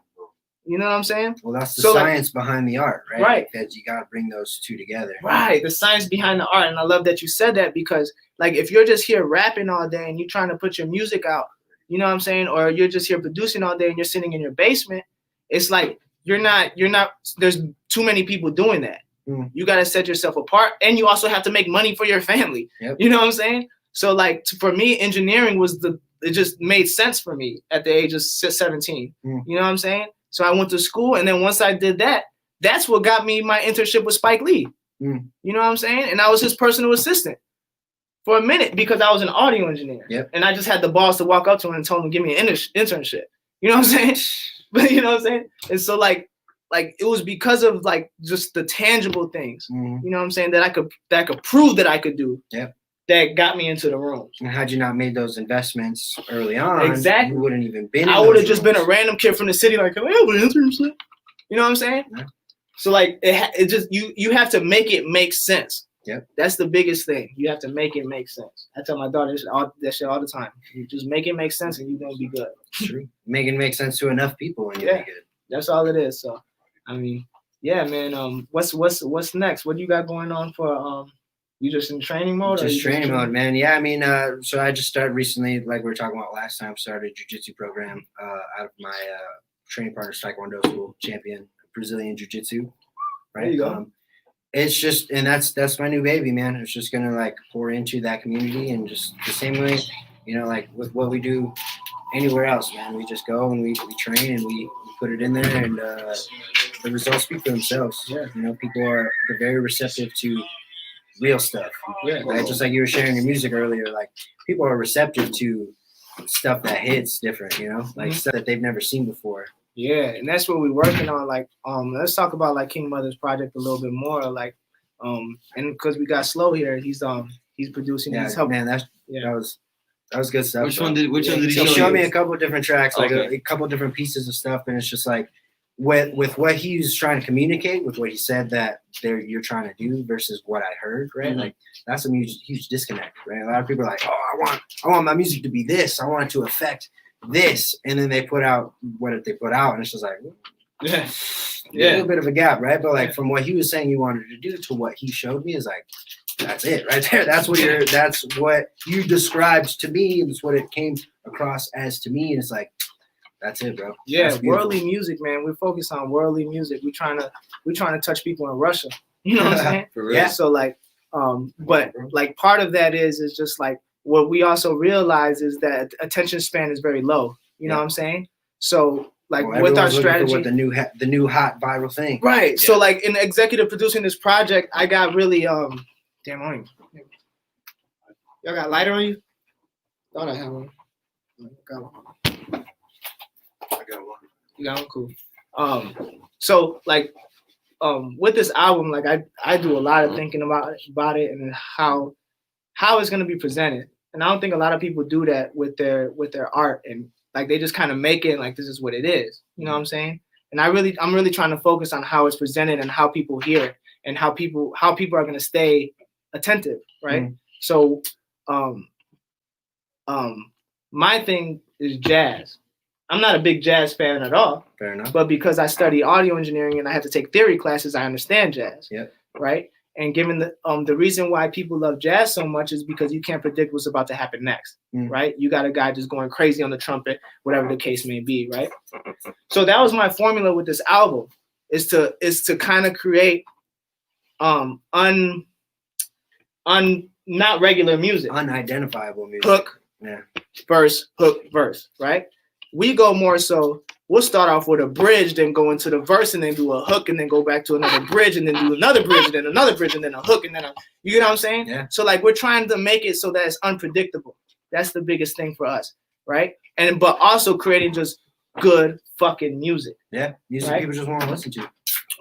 You know what I'm saying?
Well, that's the
So,
science behind the art, right?
Right.
Because you got to bring those two together.
Right. The science behind the art. And I love that you said that because, like, if you're just here rapping all day and you're trying to put your music out, you know what I'm saying? Or you're just here producing all day and you're sitting in your basement, it's like you're not, there's too many people doing that. You got to set yourself apart, and you also have to make money for your family.
Yep.
You know what I'm saying? So, like, for me, engineering it just made sense for me at the age of 17. You know what I'm saying? So I went to school, and then once I did that, that's what got me my internship with Spike Lee. You know what I'm saying? And I was his personal assistant for a minute because I was an audio engineer.
Yep.
And I just had the balls to walk up to him and tell him, give me an internship. You know what I'm saying? But you know what I'm saying? And so like it was because of like just the tangible things, you know what I'm saying, that I could prove that I could do.
Yep.
That got me into the rooms.
And had you not made those investments early on,
exactly,
you wouldn't even been.
I would have just been a random kid from the city, like, can I have an internship? You know what I'm saying? Yeah. So like it just you have to make it make sense.
Yep.
That's the biggest thing. You have to make it make sense. I tell my daughter that shit all the time. You just make it make sense and you're gonna be good.
True. Make it make sense to enough people and you'll be good.
That's all it is. So I mean, yeah, man. What's next? What do you got going on for you just in training mode?
Just training mode, man. Yeah, I mean, so I just started recently, like we were talking about last time, started a jiu-jitsu program out of my training partner's Taekwondo school, champion Brazilian jiu-jitsu. Right.
There you go.
It's just, and that's my new baby, man. It's just gonna like pour into that community, and just the same way, you know, like with what we do anywhere else, man. We just go and we train and we put it in there, and the results speak for themselves.
Yeah.
You know, they're very receptive to real stuff.
Yeah.
Right? Just like you were sharing your music earlier, like people are receptive to stuff that hits different, you know, like stuff that they've never seen before.
Yeah, and that's what we're working on. Like, let's talk about like King Mother's project a little bit more. Like, and because we got Slow here, he's producing.
Yeah,
he's helping.
Man, that was good stuff.
Which one did he
show? He
show
showed
you?
me a couple of different tracks, like
Okay.
a couple of different pieces of stuff, and it's just like with what he was trying to communicate, with what he said that you're trying to do versus what I heard, right?
Mm-hmm.
Like that's a huge disconnect, right? A lot of people are like, oh, I want my music to be this. I want it to affect this, and then they put out what they put out, and it's just like
Yeah.
a little bit of a gap, right? But like from what he was saying he wanted to do to what he showed me is like that's it right there. That's what you described to me, and it's what it came across as to me, and it's like that's it, bro.
Yeah, worldly music, man. We're focused on worldly music. We're trying to touch people in Russia. You know what I'm saying?
For real.
Yeah. So like, but like part of that is just like what we also realize is that attention span is very low. You know what I'm saying? So like with our strategy,
what the new hot viral thing,
right?
Yeah.
So like in executive producing this project, I got really damn on you. Y'all got lighter on you? Thought I had one. Got one.
I got one.
You got one, cool. So like, with this album, like I do a lot of thinking about it and how it's gonna be presented, and I don't think a lot of people do that with their art, and like they just kind of make it like this is what it is. You know what I'm saying? And I'm really trying to focus on how it's presented and how people hear it and how people are gonna stay attentive, right?
Mm-hmm.
So, my thing is jazz. I'm not a big jazz fan at all.
Fair enough.
But because I study audio engineering and I have to take theory classes, I understand jazz.
Yep.
Right. And given the reason why people love jazz so much is because you can't predict what's about to happen next. Right. You got a guy just going crazy on the trumpet, whatever the case may be. Right. So that was my formula with this album is to kind of create not regular music.
Unidentifiable music.
Hook,
Yeah.
verse, hook, verse, right? We go more so, we'll start off with a bridge, then go into the verse, and then do a hook, and then go back to another bridge, and then do another bridge, and then another bridge, and then a hook, and then you know what I'm saying?
Yeah.
So like we're trying to make it so that it's unpredictable. That's the biggest thing for us, right? But also creating just good fucking music.
Yeah. Music
Right?
people just want to listen to.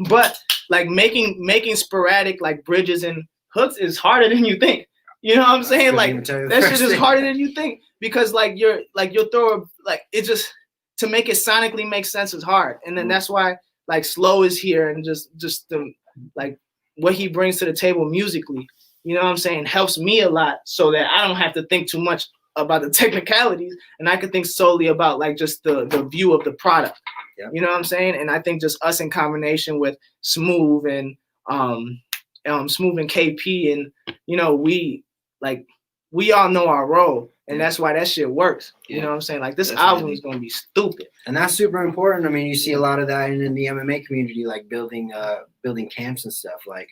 But like making sporadic like bridges and hooks is harder than you think. You know what I'm saying?
Couldn't
Like
even tell you the
that
first
shit is
thing.
harder than you think because you'll throw it just to make it sonically make sense is hard. And then that's why like Slow is here and just the like what he brings to the table musically, you know what I'm saying, helps me a lot so that I don't have to think too much about the technicalities and I can think solely about like just the view of the product.
Yep.
You know what I'm saying? And I think just us in combination with Smooth and KP and we all know our role and that's why that shit works. You know what I'm saying? Like this album is gonna be stupid.
And that's super important. I mean, you see a lot of that in the MMA community, like building camps and stuff. Like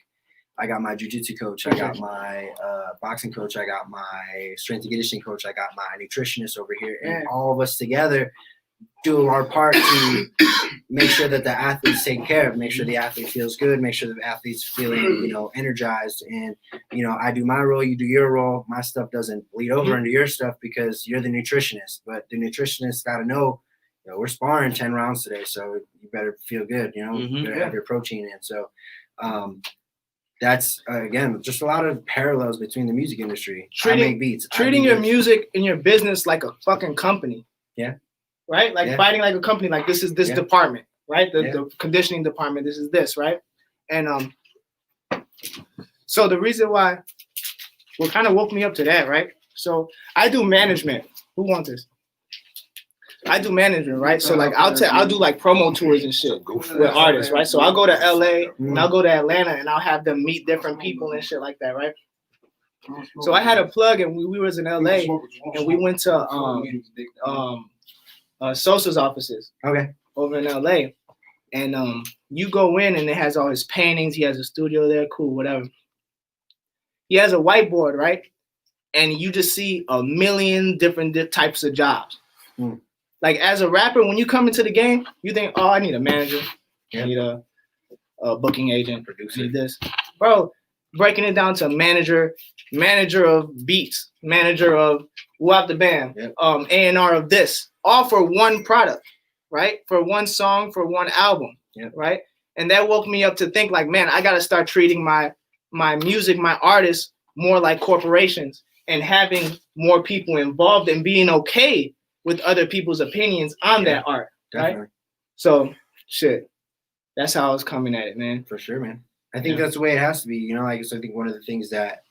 I got my jiu-jitsu coach, I got my boxing coach, I got my strength and conditioning coach, I got my nutritionist over here, and all of us together do our part to make sure that the athletes take care of, make sure the athlete feels good, make sure the athlete's feeling, energized. And, I do my role, you do your role. My stuff doesn't bleed over into your stuff because you're the nutritionist. But the nutritionist got to know, we're sparring 10 rounds today, so you better feel good, you better have your protein in. So that's, again, just a lot of parallels between the music industry. I make beats.
Treating your music and your business like a fucking company.
Yeah.
Right? Like fighting like a company, like this is this department, right? The conditioning department, this is this, right? And so the reason why what kind of woke me up to that, right? So I do management. Who wants this? I do management, right? So like I'll do like promo tours and shit with artists, right? So I'll go to LA and I'll go to Atlanta and I'll have them meet different people and shit like that, right? So I had a plug and we was in LA and we went to Sosa's offices over in LA, and you go in and it has all his paintings. He has a studio there, cool, whatever. He has a whiteboard, right? And you just see a million different types of jobs. Like as a rapper, when you come into the game, you think, oh, I need a manager, I need a booking agent, producer, need this, bro. Breaking it down to manager of beats, manager of WAP the band, A&R of this, all for one product, right? For one song, for one album, right? And that woke me up to think like, man, I got to start treating my music, my artists more like corporations and having more people involved and being okay with other people's opinions on that art, right? So, shit, that's how I was coming at it, man.
For sure, man. I think that's the way it has to be. I think one of the things that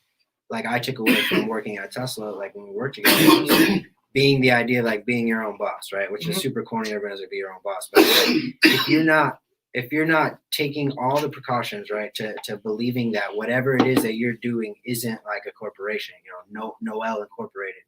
like I took away from working at Tesla, like when we worked together, was being the idea of like being your own boss, right? Which is super corny. Everyone's like, be your own boss. But if you're not taking all the precautions, right, to believing that whatever it is that you're doing isn't like a corporation, Noel Incorporated,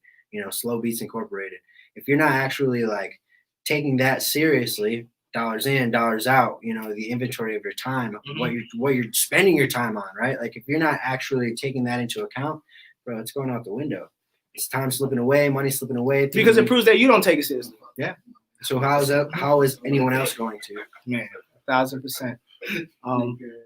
Slow Beats Incorporated. If you're not actually like taking that seriously, dollars in, dollars out, the inventory of your time, what you're spending your time on, right? Like if you're not actually taking that into account, bro, it's going out the window. It's time slipping away, money slipping away.
Because it proves that you don't take it seriously.
Yeah. So how is anyone else going to?
Man, 1,000%.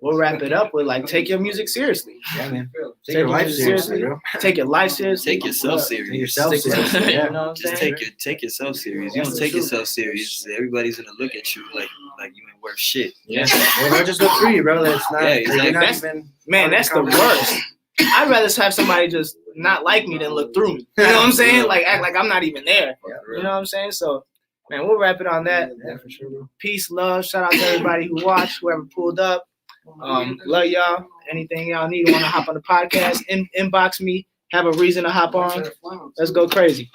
We'll wrap it up with like take your music seriously.
Yeah, man. Take your life seriously, bro.
Take your life seriously.
Take yourself serious.
Take yourself seriously.
You know what I'm
Just
saying?
take yourself serious. You don't take yourself serious, everybody's gonna look at you like you ain't worth shit.
Yeah. Well, they'll just look through you, bro. That's not.
Yeah, exactly.
That's the worst. I'd rather have somebody just not like me than look through me. You know what I'm saying? Like act like I'm not even there. You know what I'm saying? So, man, we'll wrap it on that.
Yeah, for sure, bro.
Peace, love. Shout out to everybody who watched, whoever pulled up. Love y'all. Anything y'all need, want to hop on the podcast, inbox me. Have a reason to hop on. Let's go crazy.